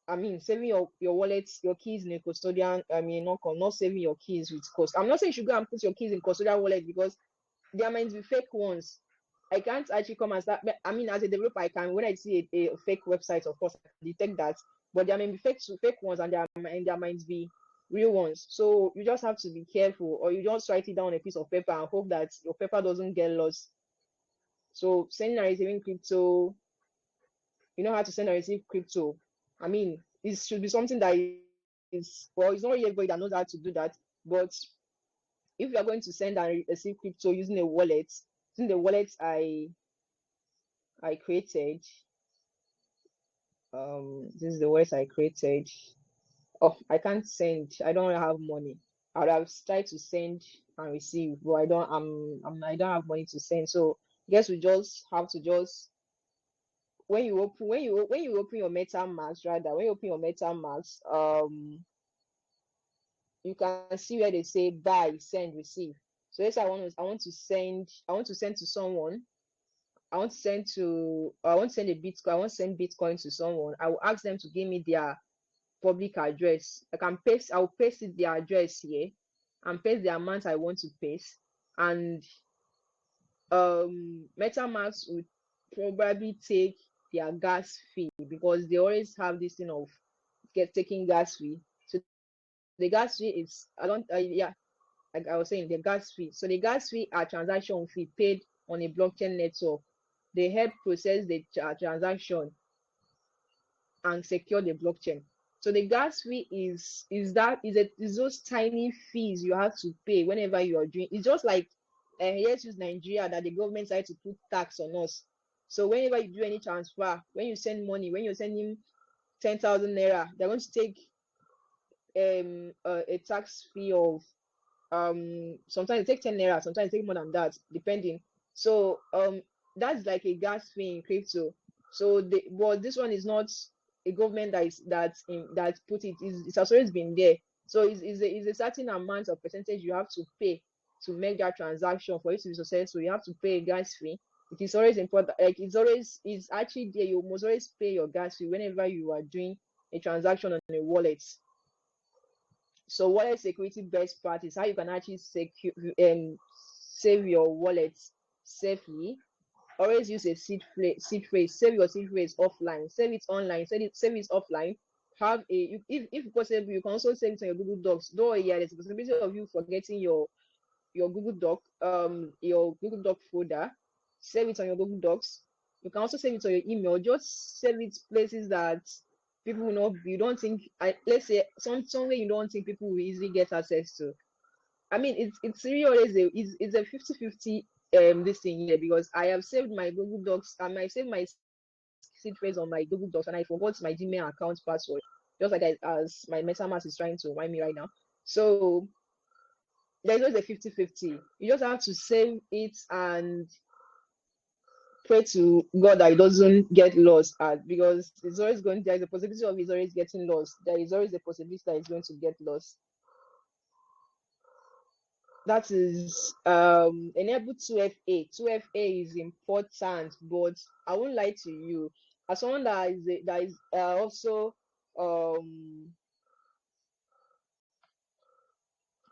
I mean, saving your wallets, your keys in a custodian. I mean, not saving your keys with cost. I'm not saying you should go and put your keys in custodian wallet, because there might be fake ones. I can't actually come and start. I mean, as a developer, I can, when I see a fake website, of course, I can detect that. But there may be fake ones, and there might be real ones. So you just have to be careful, or you just write it down on a piece of paper and hope that your paper doesn't get lost. So sending and receiving crypto, you know how to send and receive crypto. I mean, it should be something that well, it's not everybody that knows how to do that. But if you are going to send and receive crypto using a wallet, using the wallet I created, this is the wallet I created. Oh, I can't send. I don't have money. I would have tried to send and receive, but I don't have money to send. So I guess we just have to just when you open your MetaMask, rather, when you open your MetaMask, you can see where they say buy, send, receive. So let's say I want to send to someone. I want to send a Bitcoin. I want to send Bitcoin to someone. I will ask them to give me their public address. I'll paste it, their address here, and paste the amount I want to paste. And MetaMask would probably take their gas fee, because they always have this thing of taking gas fee. So the gas fee is, I don't yeah, like I was saying, the gas fee. So the gas fee are transaction fee paid on a blockchain network. They help process the transaction and secure the blockchain. So the gas fee is those tiny fees you have to pay whenever you are doing. It's just like let's use Nigeria, that the government decided to put tax on us. So whenever you do any transfer, when you send money, when you're sending 10,000 naira, they're going to take a tax fee of sometimes they take 10 naira, sometimes they take more than that, depending. So that's like a gas fee in crypto. So but this one is not a government that put it. It's always been there. So it's a certain amount of percentage you have to pay to make that transaction for it to be successful. You have to pay a gas fee. It is always important. Like it's actually there. You must always pay your gas fee whenever you are doing a transaction on a wallet. So wallet security best practice, how you can actually save your wallet safely. Always use a seed phrase. Save your seed phrase offline. Save it online. Save it offline. Have if possible, you can also save it on your Google Docs. Though yeah, there's a possibility of you forgetting your Google Doc folder. Save it on your Google Docs. You can also save it on your email. Just save it places that people will not, you don't think, let's say somewhere you don't think people will easily get access to. I mean, it's really always it's a 50-50 this thing here, because I have saved my Google Docs and I saved my seed phrase on my Google Docs, and I forgot my Gmail account password, just like as my MetaMask is trying to remind me right now. So there's always a 50-50. You just have to save it and pray to God that it doesn't get lost, because it's always going, there's a possibility of it's always getting lost. There is always a possibility that it's going to get lost. That is enable 2FA. 2FA is important, but I won't lie to you. As someone that is also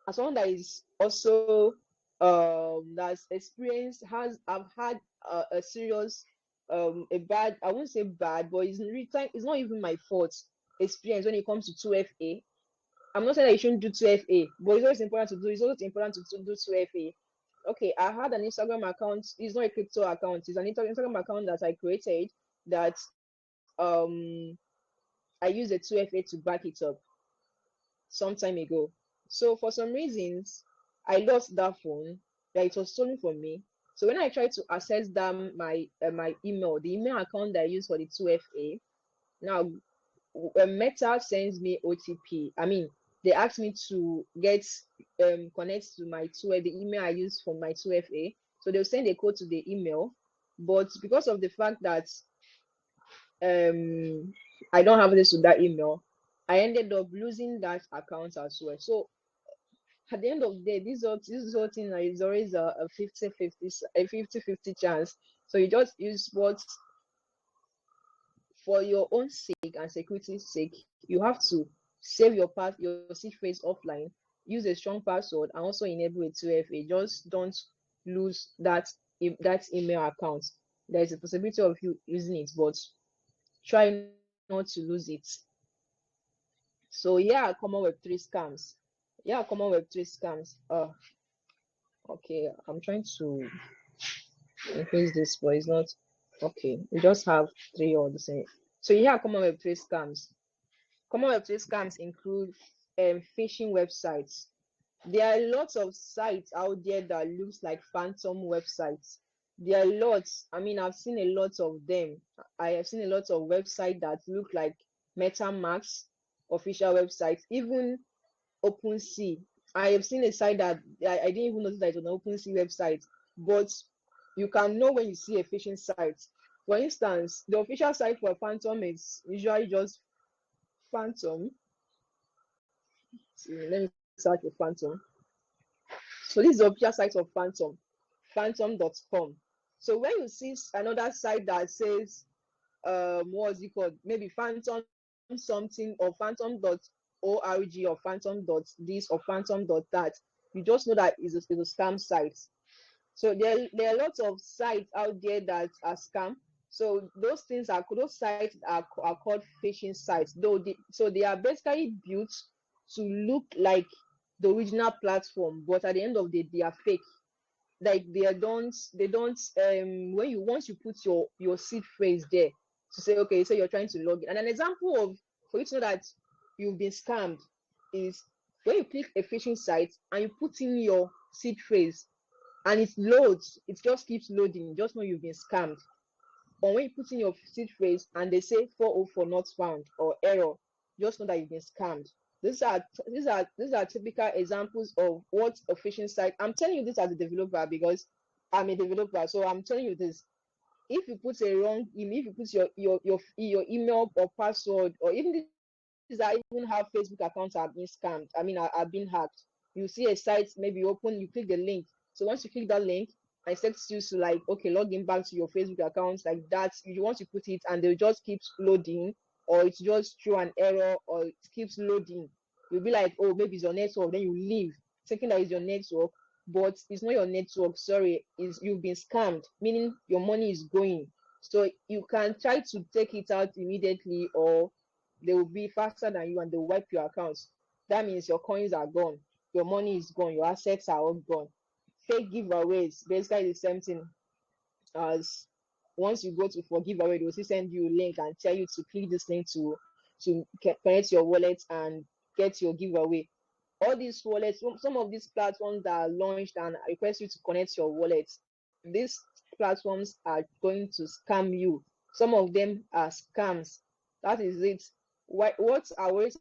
as someone that is also that's experienced, I've had a serious a bad, I won't say bad, but it's not even my fault, experience when it comes to 2FA. I'm not saying that you shouldn't do 2FA, but it's always important to do. It's always important to do 2FA. Okay, I had an Instagram account. It's not a crypto account. It's an Instagram account that I created that I used a 2FA to back it up some time ago. So for some reasons, I lost that phone. That it was stolen from me. So when I tried to access my email, the email account that I use for the 2FA, now Meta sends me OTP. I mean, they asked me to get connect to my 2FA, the email I use for my 2FA. So they'll send a code to the email, but because of the fact that I don't have this to that email, I ended up losing that account as well. So at the end of the day, this whole thing is always a 50-50 chance. So you just use what, for your own sake and security's sake, you have to save your seed phrase offline, use a strong password, and also enable a 2FA. Just don't lose that email account. There is a possibility of you using it, but try not to lose it. So yeah, common Web3 scams. Yeah, common Web3 scams. Okay, I'm trying to increase this, but it's not okay. We just have 3 or the same. So yeah, common Web3 scams. Common Web3 scams include phishing websites. There are lots of sites out there that looks like phantom websites. There are lots. I mean, I've seen a lot of them. I have seen a lot of websites that look like MetaMask official websites, even OpenSea. I have seen a site that I didn't even notice that it was an OpenSea website, but you can know when you see a phishing site. For instance, the official site for Phantom is usually just Phantom. Let me search for Phantom. So this is the official site of Phantom, phantom.com. So when you see another site that says what is it called, maybe Phantom something or phantom.org or phantom.this or phantom.that, you just know that it's a scam site. So there are lots of sites out there that are scam. So those sites are called phishing sites, so they are basically built to look like the original platform, but at the end of the day, they are fake. like they don't when you once you put your seed phrase there to say, okay, so you're trying to log in. And an example of, for you to know that you've been scammed, is when you click a phishing site and you put in your seed phrase and it loads, it just keeps loading, just know you've been scammed. Or when you put in your seed phrase and they say 404 not found or error, just know that you've been scammed. These are typical examples of what a phishing site. I'm telling you this as a developer because I'm a developer, so I'm telling you this. If you put a wrong email, if you put your email or password, or even these that even have Facebook accounts are being scammed. I mean, are being hacked. You see a site, maybe open, you click the link. So once you click that link, it sets you to like, okay, log in back to your Facebook account like that. You want to put it, and they'll just keep loading, or it's just through an error, or it keeps loading. You'll be like, oh, maybe it's your network. Then you leave, thinking that it's your network, but it's not your network. Sorry, is you've been scammed, meaning your money is going. So you can try to take it out immediately, or they will be faster than you and they'll wipe your accounts. That means your coins are gone, your money is gone, your assets are all gone. Fake giveaways, basically the same thing as once you go to for giveaway, they'll still send you a link and tell you to click this link to connect your wallet and get your giveaway. All these wallets, some of these platforms that are launched and request you to connect your wallet, these platforms are going to scam you. Some of them are scams. That is it. What I always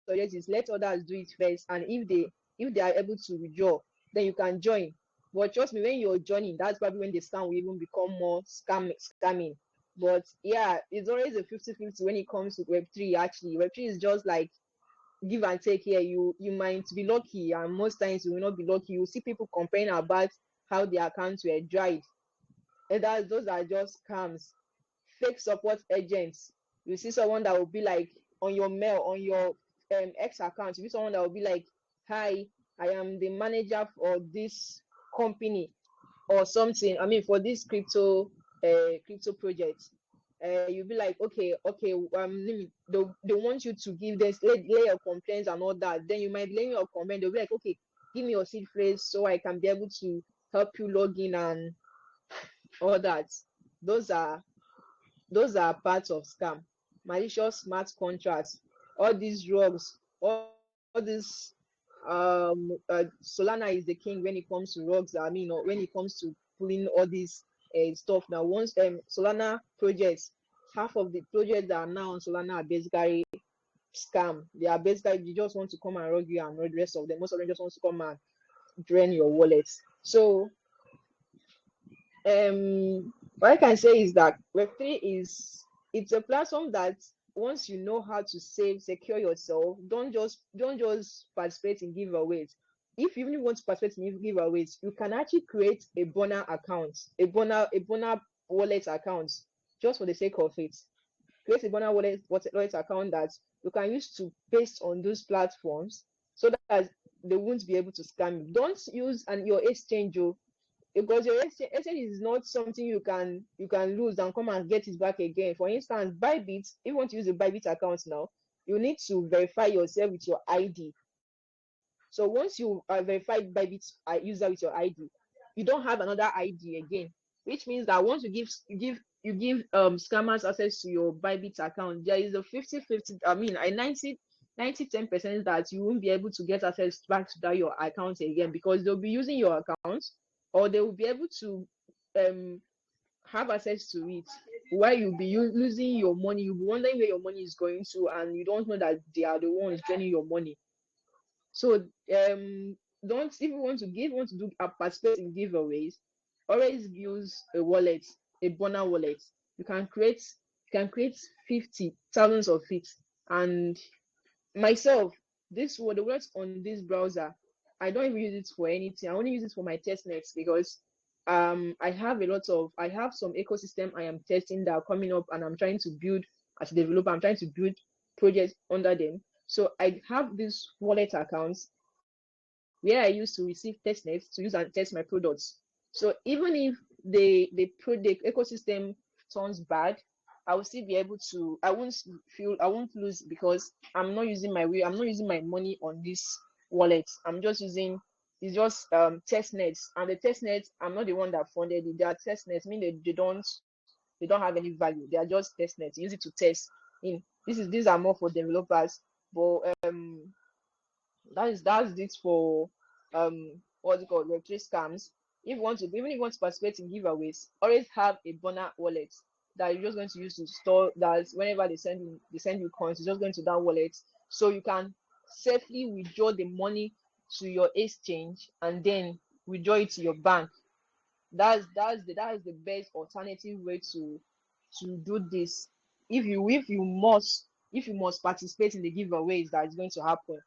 suggest is let others do it first, and if they are able to withdraw, then you can join. But trust me, when you're joining, that's probably when the scam will even become more scamming. But yeah, it's always a 50-50 when it comes to Web3. Actually, Web3 is just like give and take here. You might be lucky, and most times you will not be lucky. You see people complaining about how their accounts were dried, and those are just scams. Fake support agents. You see someone that will be like on your mail, on your X account, you see someone that will be like, hi, I am the manager for this company or something. I mean, for this crypto project. You'll be like, okay, they want you to give this, lay your complaints and all that. Then you might lay your comment. They'll be like, okay, give me your seed phrase so I can be able to help you log in and all that. Those are parts of scam. Malicious smart contracts, all these drugs, all this Solana is the king when it comes to rugs. I mean, or when it comes to pulling all this stuff. Now, once Solana projects, half of the projects that are now on Solana are basically scam. They are basically, you just want to come and rug you, and the rest of them, most of them just want to come and drain your wallet. So what I can say is that Web3 it's a platform that once you know how to secure yourself, don't just participate in giveaways. If you even want to participate in giveaways, you can actually create a Bona account, a Bona wallet account, just for the sake of it. Create a Bona wallet account that you can use to paste on those platforms so that they won't be able to scam you. Don't use your exchange, because your exchange is not something you can lose and come and get it back again. For instance, Bybit, if you want to use a Bybit account now, you need to verify yourself with your ID. So once you are verified Bybit user with your ID, you don't have another ID again, which means that once you give scammers access to your Bybit account, there is a 50-50, I mean a 90-10% that you won't be able to get access back to that your account again, because they'll be using your account, or they will be able to have access to it while you'll be losing your money. You'll be wondering where your money is going to, and you don't know that they are the ones draining your money. So don't, if you want to do a participate in giveaways, always use a wallet, a Bona wallet. You can create 50 thousands of it. And myself, the words on this browser, I don't even use it for anything. I only use it for my test nets, because I have some ecosystem I am testing that are coming up, and I'm trying to build as a developer. I'm trying to build projects under them. So I have these wallet accounts where I used to receive test nets to use and test my products. So even if the ecosystem turns bad, I will still be able to. I won't lose, because I'm not using my money on this wallet. I'm just using it's just test nets, and the test nets, I'm not the one that funded it. They are test nets, mean they don't have any value. They are just test nets. Use it to test. In these are more for developers, but that's it for what's it called, Web3 scams. If you want to, even if you want to participate in giveaways, always have a Bona wallet that you're just going to use to store that. Whenever they send you coins, it's just going to that wallet, so you can safely withdraw the money to your exchange and then withdraw it to your bank. That is the best alternative way to do this. If you must participate in the giveaways that is going to happen,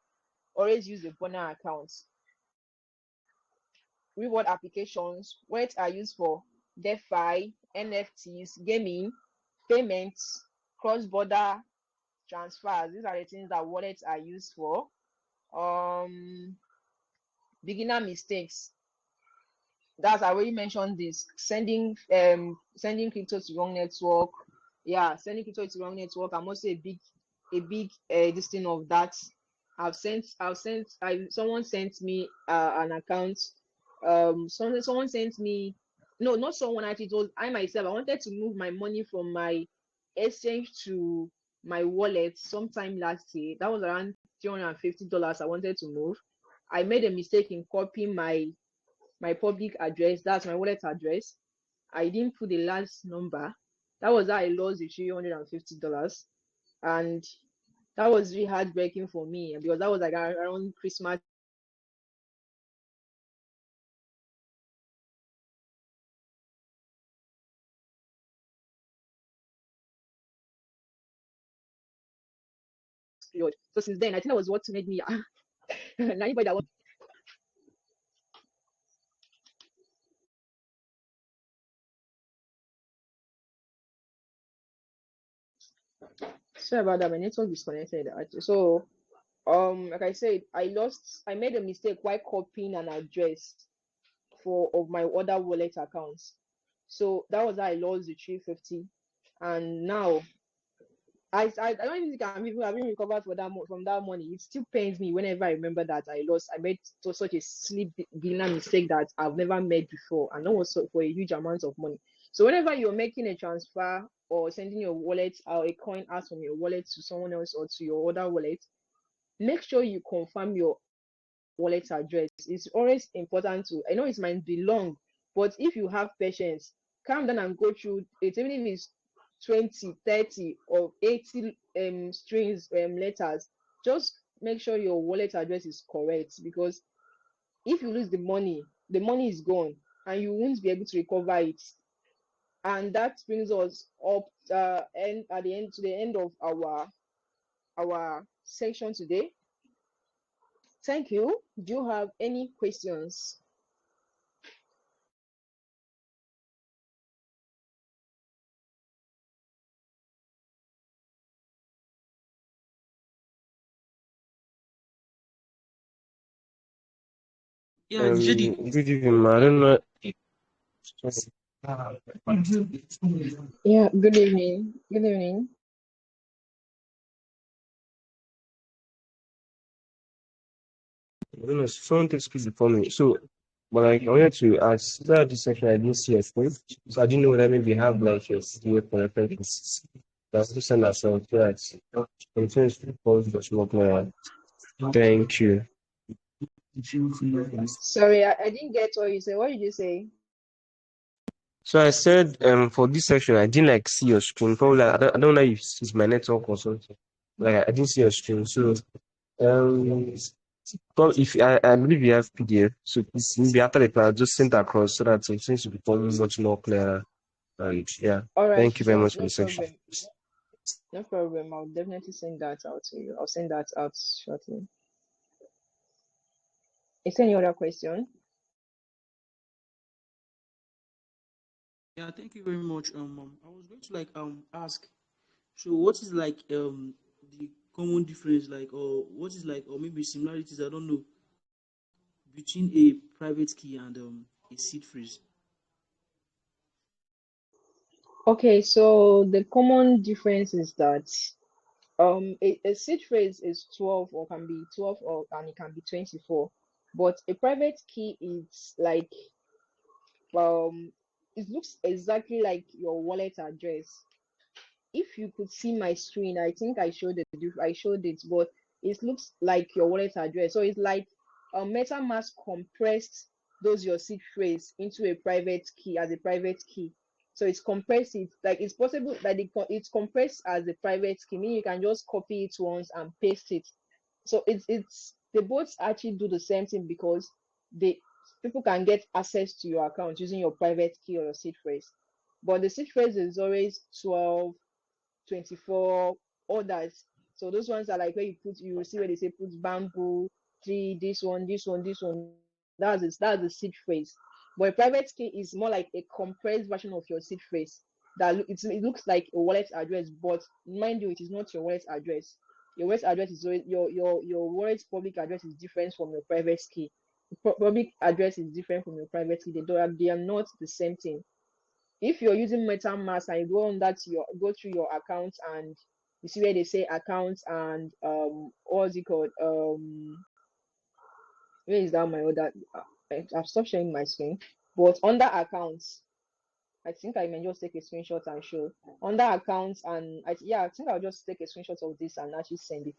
always use the Bona account. Reward applications, wallets are used for DeFi, NFTs, gaming, payments, cross-border transfers. These are the things that wallets are used for. Beginner mistakes. That's, I already mentioned this. Sending crypto to wrong network. Yeah, sending crypto to wrong network. I'm also a big this thing of that. Someone sent me an account. Someone sent me, no, not someone, actually it was I myself. I wanted to move my money from my exchange to my wallet sometime last year. That was around $350 I wanted to move. I made a mistake in copying my public address, that's my wallet address. I didn't put the last number. That was how I lost the $350. And that was really heartbreaking for me, because that was like around Christmas period. So since then, I think that was what made me anybody that was. Sorry about that, my network disconnected. So like I said, I made a mistake while copying an address of my other wallet accounts. So that was how I lost the 350. And now I don't even think I've been recovered from that money. It still pains me whenever I remember that I made such a silly beginner mistake that I've never made before, and that was for a huge amount of money. So whenever you're making a transfer or sending your wallet or a coin out from your wallet to someone else or to your other wallet, make sure you confirm your wallet address. It's always important to, I know it might be long, but if you have patience, calm down and go through it, even if it's 20, 30, or 80 strings letters. Just make sure your wallet address is correct, because if you lose the money is gone and you won't be able to recover it. And that brings us up and at the end to the end of our section today. Thank you. Do you have any questions? Yeah, JD. Good evening, ma. I don't know. Yeah, good evening. Good evening. I don't know. Someone takes speak before me. So, but like, I wanted to ask, that this section I didn't see a phone. So I didn't know whether maybe have like a CDA for references. That's to send ourselves to that. Continues to pause the smoke now. Thank you. Sorry, I didn't get what you said. What did you say? So I said, for this section, I didn't like see your screen. Probably, I don't know if it's my network or something. Like, I didn't see your screen. So, um, probably if I believe you have PDF, so please maybe after the class, just send across so that it seems to become much more clearer. And yeah, All right, thank you very sure, much for no the section. problem. No problem. I'll definitely send that out to you. I'll send that out shortly. Is there any other question? Yeah, thank you very much. I was going to ask. So, what is like the common difference, like, or what is like, or maybe similarities? I don't know, between a private key and a seed phrase. Okay, so the common difference is that a seed phrase is 12, or can be 12, or and it can be 24. But a private key is like it looks exactly like your wallet address. If you could see my screen, I think I showed it, but it looks like your wallet address. So it's like MetaMask compressed those your seed phrase into a private key as a private key. So it's compressed it, like it's possible that it's compressed as a private key, meaning you can just copy it once and paste it. So it's they both actually do the same thing because they people can get access to your account using your private key or your seed phrase. But the seed phrase is always 12, 24 orders. So those ones are like where you will see where they say put bamboo, tree, this one, this one, this one. That's the seed phrase. But a private key is more like a compressed version of your seed phrase. It looks like a wallet address, but mind you, it is not your wallet address. Your wallet address is always, your wallet's public address is different from your private key. Public address is different from your private key. They are not the same thing. If you're using MetaMask and you go through your account and you see where they say accounts and what's it called, where is that my other, I've stopped sharing my screen, but under accounts, I think I may just take a screenshot and show under accounts. And I think I'll just take a screenshot of this and actually send it.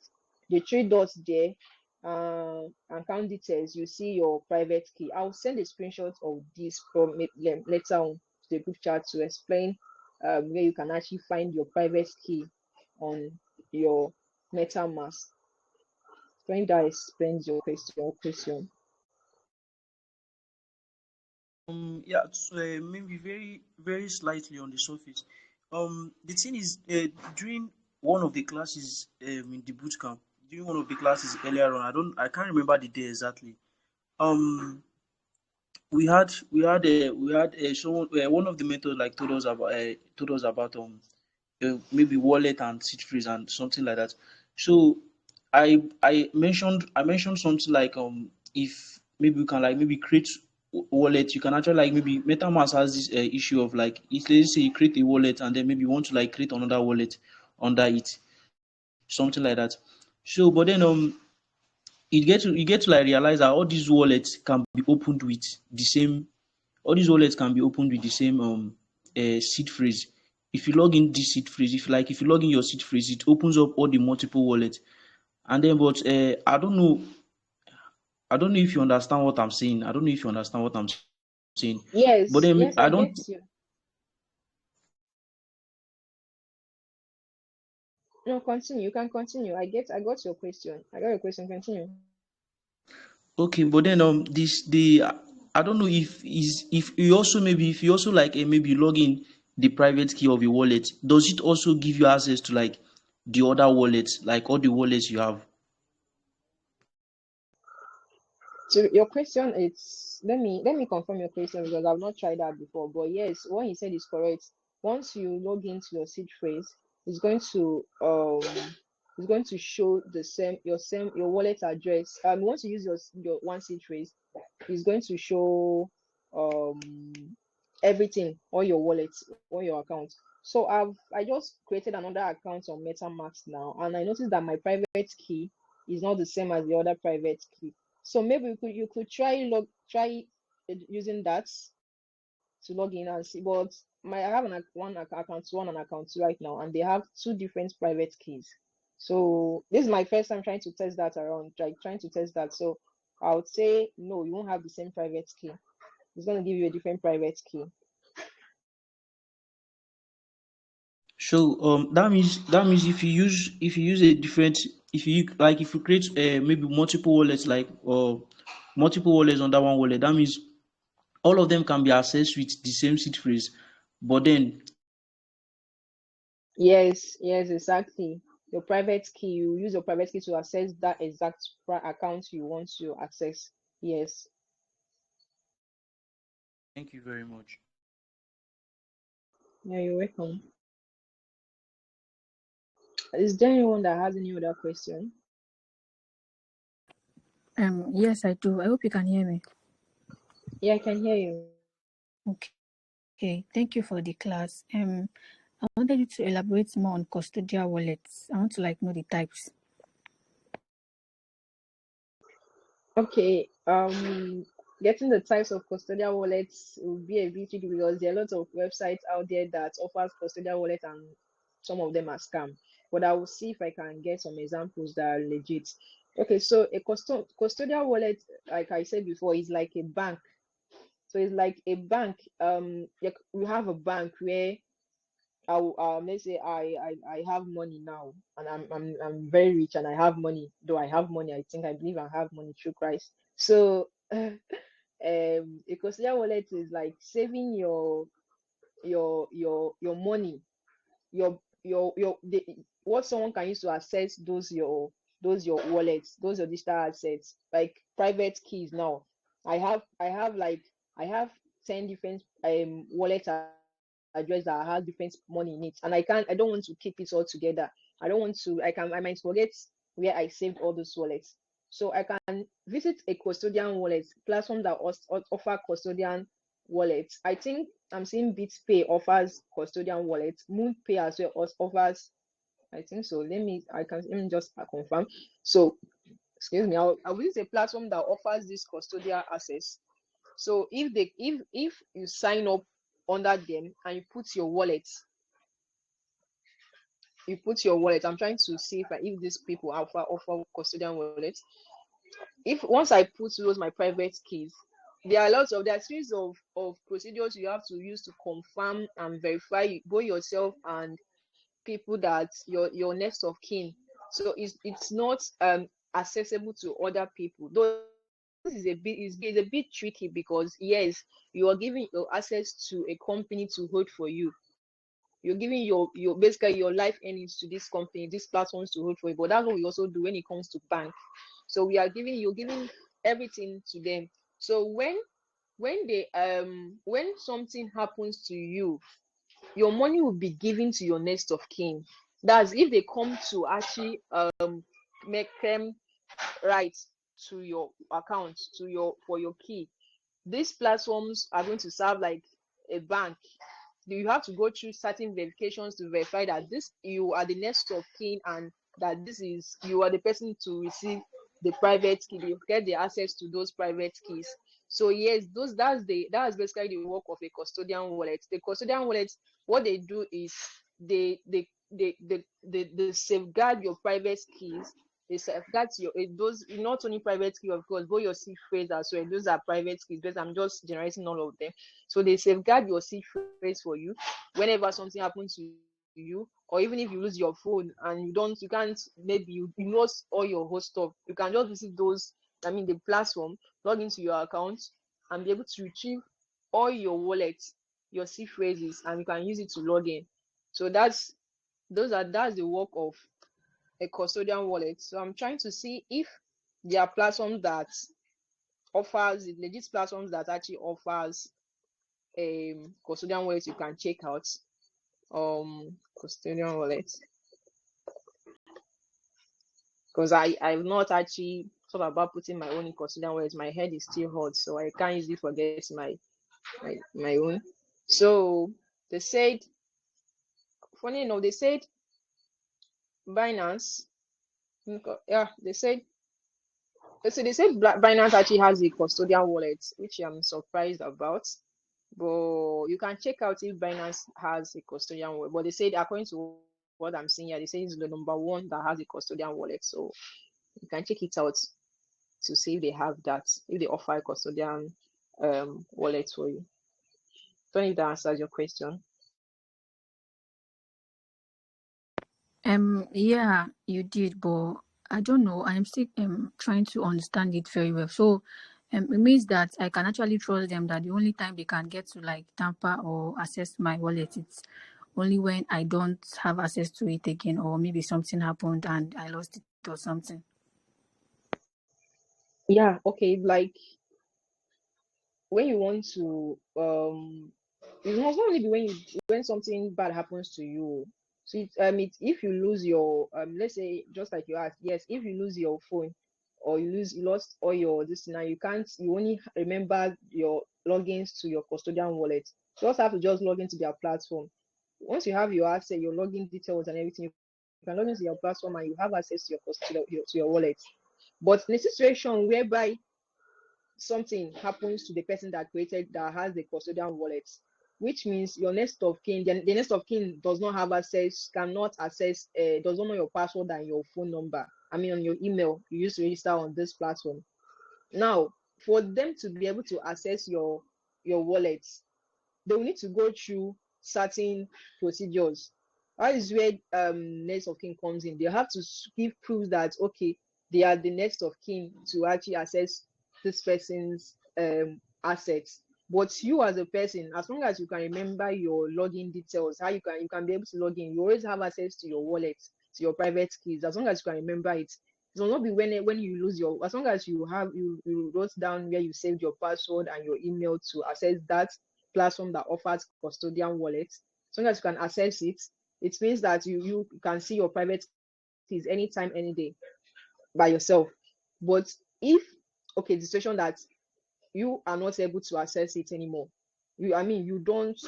The three dots there, account details, you see your private key. I'll send a screenshot of this from later on to the group chat to explain where you can actually find your private key on your MetaMask. I think that explains your question. Yeah, so, maybe very, very slightly on the surface. The thing is, during one of the classes in the boot camp, during one of the classes earlier on, I can't remember the day exactly. Um, we had someone, one of the mentors like told us about maybe wallet and seed phrase and something like that. So I mentioned something like if maybe we can like maybe create wallet, you can actually like maybe MetaMask has this issue of like if let's say you create a wallet and then maybe you want to like create another wallet under it, something like that. So but then you get to like realize that all these wallets can be opened with the same all these wallets can be opened with the same seed phrase. If you log in this seed phrase, if you log in your seed phrase, it opens up all the multiple wallets. And then, but I don't know if you understand what I'm saying. I don't know if you understand what I'm saying. But then Yes, I don't. yes, I get you. No, continue. You can continue. I got your question. I got your question. Continue. Okay, but then this the I don't know if you also maybe if you also like maybe log in the private key of your wallet, does it also give you access to like the other wallets, like all the wallets you have? So your question is, let me confirm your question because I've not tried that before. But yes, what you said is correct. Once you log into your seed phrase, it's going to show your wallet address. Once you use your one seed phrase, it's going to show um everything, all your wallets, all your accounts. So I just created another account on MetaMask now, and I noticed that my private key is not the same as the other private key. So maybe you could try using that to log in and see. But I have account one and account two right now, and they have two different private keys. So this is my first time trying to test that around, trying to test that. So I would say no, you won't have the same private key. It's going to give you a different private key. So that means if you use a different if you create maybe multiple wallets like or multiple wallets on that one wallet, that means all of them can be accessed with the same seed phrase, but then Yes, yes, exactly. Your private key, you use your private key to access that exact account you want to access. Yes. thank you very much. Yeah, you're welcome. Is there anyone that has any other question? Yes, I do. I hope you can hear me. Yeah, I can hear you. Okay. Thank you for the class. I wanted you to elaborate more on custodial wallets. I want to like know the types. Okay. Getting the types of custodial wallets will be a bit tricky because there are lots of websites out there that offers custodial wallet and some of them are scam. But I will see if I can get some examples that are legit. Okay, so a custodial wallet, like I said before, is like a bank. So it's like a bank. We have a bank where let's say I have money now and I'm very rich and I have money. Though I have money, I believe I have money through Christ. So a custodial wallet is like saving your money, what someone can use to access those your wallets, those your digital assets, like private keys. Now I have 10 different wallet address that has different money in it, and I don't want to keep it all together. I might forget where I saved all those wallets. So I can visit a custodian wallet platform that offer custodian wallets. I think I'm seeing BitPay offers custodian wallets. MoonPay as well offers. I think so. Let me just confirm. So, excuse me. I'll use a platform that offers this custodial access. So if you sign up under them and you put your wallet, I'm trying to see if these people offer custodian wallets. If once I put those my private keys, there are a series of procedures you have to use to confirm and verify both yourself and people that your next of kin. So it's not accessible to other people. Though this is a bit tricky because yes, you are giving your access to a company to hold for you. You're giving your basically your life earnings to this company, these platforms to hold for you. But that's what we also do when it comes to bank. So you're giving everything to them. So when something happens to you, your money will be given to your next of kin. That's if they come to actually make them right to your account, for your key. These platforms are going to serve like a bank. You have to go through certain verifications to verify that you are the next of kin and that you are the person to receive the private key. You get the access to those private keys. So yes, that's basically the work of a custodian wallet. The custodian wallet, what they do is they safeguard your private keys. They safeguard those, not only private key, of course, but your seed phrase as well. Those are private keys, but I'm just generating all of them. So they safeguard your seed phrase for you whenever something happens to you, or even if you lose your phone and you can't, maybe you lost all your whole stuff, you can just visit the platform, log into your account and be able to retrieve all your wallets, your seed phrases, and you can use it to log in. So that's the work of a custodian wallet. So I'm trying to see if there are platforms that offers legit platforms that actually offers a custodian wallet you can check out. Custodian wallet, because I've not actually thought about putting my own in custodian wallet. My head is still hot, so I can't easily forget my own. So they said, funny enough, they said Binance. Yeah, they said Binance actually has a custodian wallet, which I'm surprised about. But you can check out if Binance has a custodian wallet. But they said, according to what I'm seeing here, they say it's the number one that has a custodian wallet. So you can check it out to see if they have that, if they offer a custodian wallet for you. Don't know if that answers your question. Yeah, you did, but I don't know. I'm still trying to understand it very well. So it means that I can actually trust them that the only time they can get to like tamper or access my wallet, it's only when I don't have access to it again, or maybe something happened and I lost it or something. Yeah, okay. Like when you want to it must not only be when something bad happens to you. So if you lose your let's say, just like you asked, yes, if you lose your phone or you lost all your this now, you only remember your logins to your custodian wallet. You just have to just log into their platform. Once you have your access, your login details and everything, you can log into your platform and you have access to your wallet. But in a situation whereby something happens to the person that has the custodian wallet, which means your next of kin, the next of kin does not have access, cannot access, does not know your password and your phone number. I mean, on your email you used to register on this platform. Now, for them to be able to access your wallet, they will need to go through certain procedures. That is where next of kin comes in. They have to give proof that okay, they are the next of kin to actually access this person's assets. But you as a person, as long as you can remember your login details, how you can be able to log in, you always have access to your wallet, to your private keys, as long as you can remember it. It will not be when you lose your, as long as you wrote down where you saved your password and your email to access that platform that offers custodian wallets. As long as you can access it, it means that you can see your private keys anytime, any day by yourself. But if, okay, the situation that you are not able to access it anymore, you don't,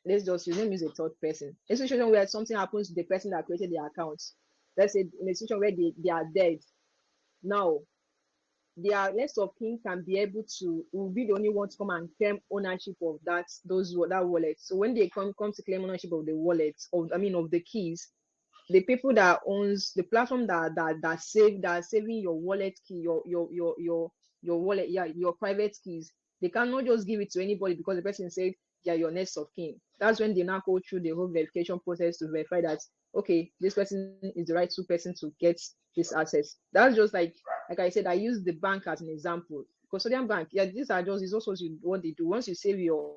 let's just use a third person. A situation where something happens to the person that created the account. Let's say in a situation where they are dead. Now, their next of kin can be able to, will be the only one to come and claim ownership of that wallet. So when they come to claim ownership of the wallet, of the keys, the people that owns the platform that saving your wallet key, your wallet, yeah, your private keys, they cannot just give it to anybody because the person said they are your next of kin. That's when they now go through the whole verification process to verify that okay, this person is the rightful person to get this access. That's just like I said, I use the bank as an example. Custodian bank, yeah, these are just, is also what they do. Once you save your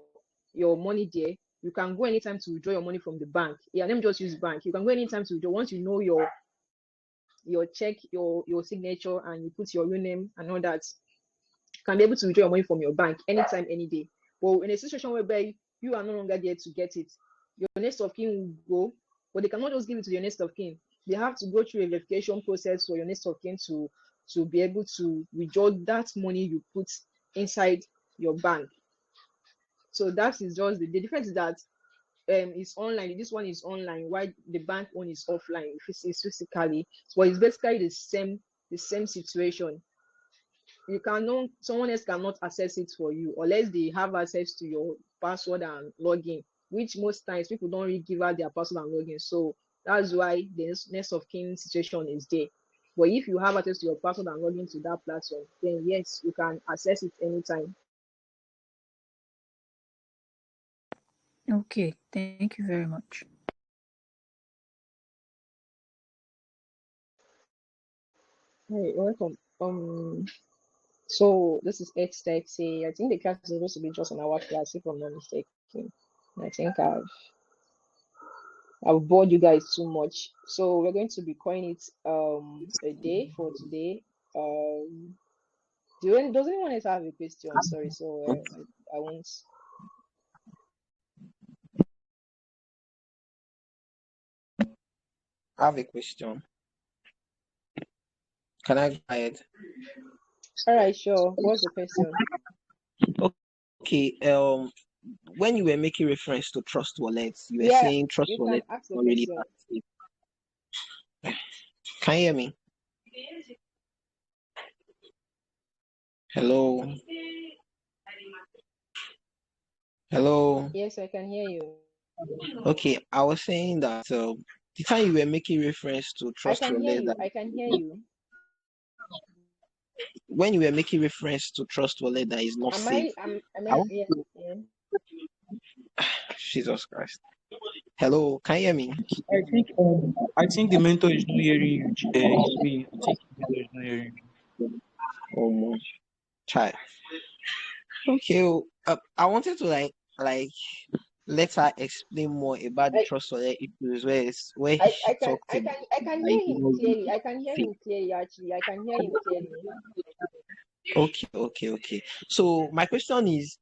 money there, you can go anytime to withdraw your money from the bank. Yeah, let me just use bank. You can go anytime to withdraw. Once you know your check, your signature, and you put your real name and all that, you can be able to withdraw your money from your bank anytime, any day. But in a situation whereby you are no longer there to get it, your next of kin will go, but they cannot just give it to your next of kin. They have to go through a verification process for your next of kin to be able to withdraw that money you put inside your bank. So that is just the difference, is that it's online. This one is online, while the bank one is offline. If it's physically, but it's basically the same situation. You cannot, someone else cannot access it for you unless they have access to your password and login, which most times people don't really give out their password and login. So that's why the next of kin situation is there. But if you have access to your password and login to that platform, then yes, you can access it anytime. Okay, thank you very much. Hey, welcome. So this is 8:30. I think the class is supposed to be just an hour class, if I'm not mistaken. I think I've bored you guys too much. So we're going to be calling it a day for today. Does anyone else have a question? Sorry, so I won't. I have a question. Can I go ahead? All right, sure. What's the question? Okay. When you were making reference to trust wallets, you were Yeah, saying trust you can wallet ask is the not really question. that safe. Can you hear me? Hello. Hello. Yes, I can hear you. Okay, I was saying that the time you were making reference to I trust can hear wallet, you. that I can hear you. when you were making reference to trust wallet that is not Am safe, am I I? want Yeah, to, yeah. Jesus Christ. Hello, can you hear me? I think the mentor is not hearing you. It's me. I think the mentor is not hearing you. Oh my child. Okay, I wanted to like let her explain more about the I trust wallet issues where I she talked about I can like hear it him was clearly. I can hear fake. him clearly. Actually, I can hear him clearly. Okay. So my question is,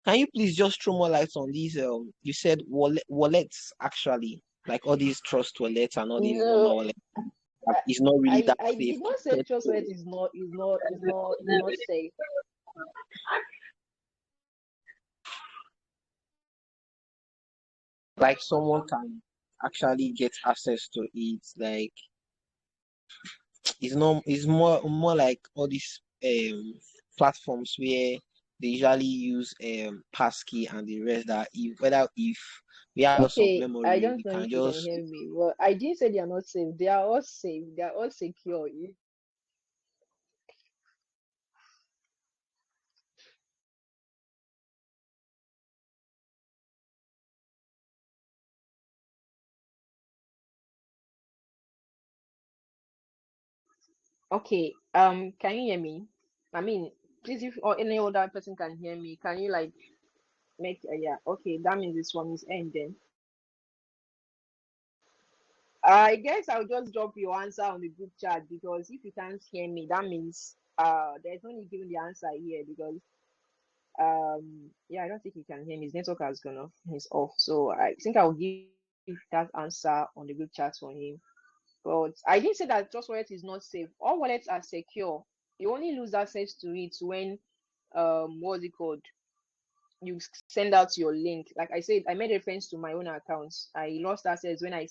can you please just throw more light on these? You said wallets actually, like all these trust wallets and all these No, normal wallets. That is not really that I safe did not say compared trust to rate is not safe. like someone can actually get access to it. Like it's more like all these platforms where they usually use passkey and the rest, that if we have lots of Okay, I memory, don't we know can if you can just hear me. Well, I didn't say they are not safe. They are all safe. They are all secure. Okay. Can you hear me? I mean, please, if or any other person can hear me, can you like make yeah? Okay, that means this one is ending. I guess I'll just drop your answer on the group chat, because if you can't hear me, that means there's no need giving the answer here, because yeah, I don't think he can hear me. His network has gone off. He's off. So I think I'll give that answer on the group chat for him. But I didn't say that Trust Wallet is not safe. All wallets are secure. You only lose access to it when what's it called? You send out your link. Like I said, I made reference to my own accounts. I lost access when I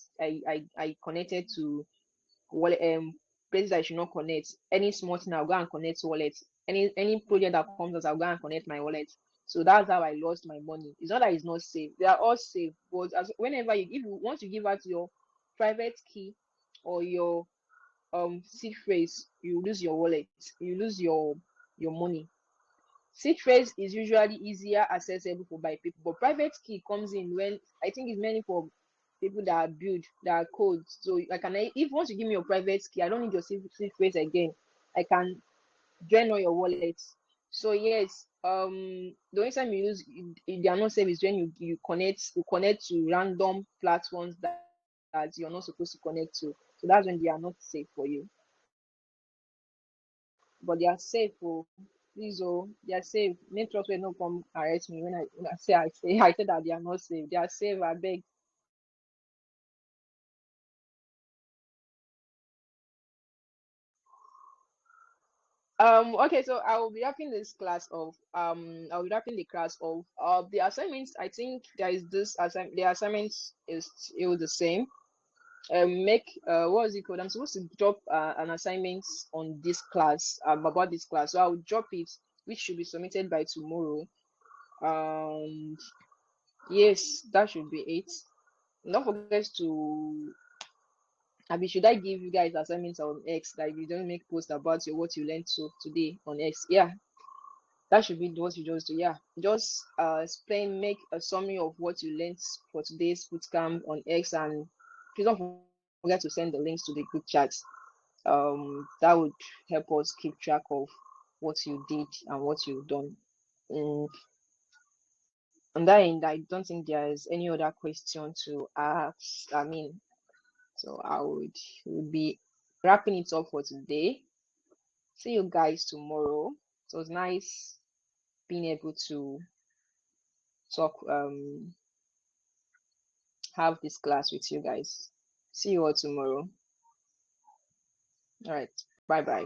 connected to wallet places I should not connect. Any small thing, I'll go and connect to wallet. Any project that comes out, I'll go and connect my wallet. So that's how I lost my money. It's not that it's not safe. They are all safe. But as whenever you, if you want to give out your private key or your seed phrase, you lose your wallet. You lose your money. Seed phrase is usually easier accessible for by people, but private key comes in when I think it's mainly for people that are build that are codes. So I can, if once you give me your private key, I don't need your seed phrase again. I can join all your wallets. So yes, the only time you use they are not safe is when you connect to random platforms that you're not supposed to connect to. So that's when they are not safe for you. But they are safe. Oh, please, oh, they are safe. Make trust will not come arrest me when I say that they are not safe. They are safe. I beg. Okay, so I will be wrapping this class of I'll be wrapping the class of the assignments. I think there is this assignment. The assignments is still the same. Make what is it called? I'm supposed to drop an assignment on this class about this class, so I'll drop it, which should be submitted by tomorrow. Yes, that should be it. Don't forget to Abi, should I give you guys assignments on X that you don't make post about your what you learned so today on X? Yeah, that should be what you just do. Yeah, just explain, make a summary of what you learned for today's bootcamp on X, and please don't forget to send the links to the group chat. That would help us keep track of what you did and what you've done. Mm, on that end, I don't think there's any other question to ask. I mean, so I would be wrapping it up for today. See you guys tomorrow. So it's nice being able to talk, have this class with you guys. See you all tomorrow. All right. Bye bye.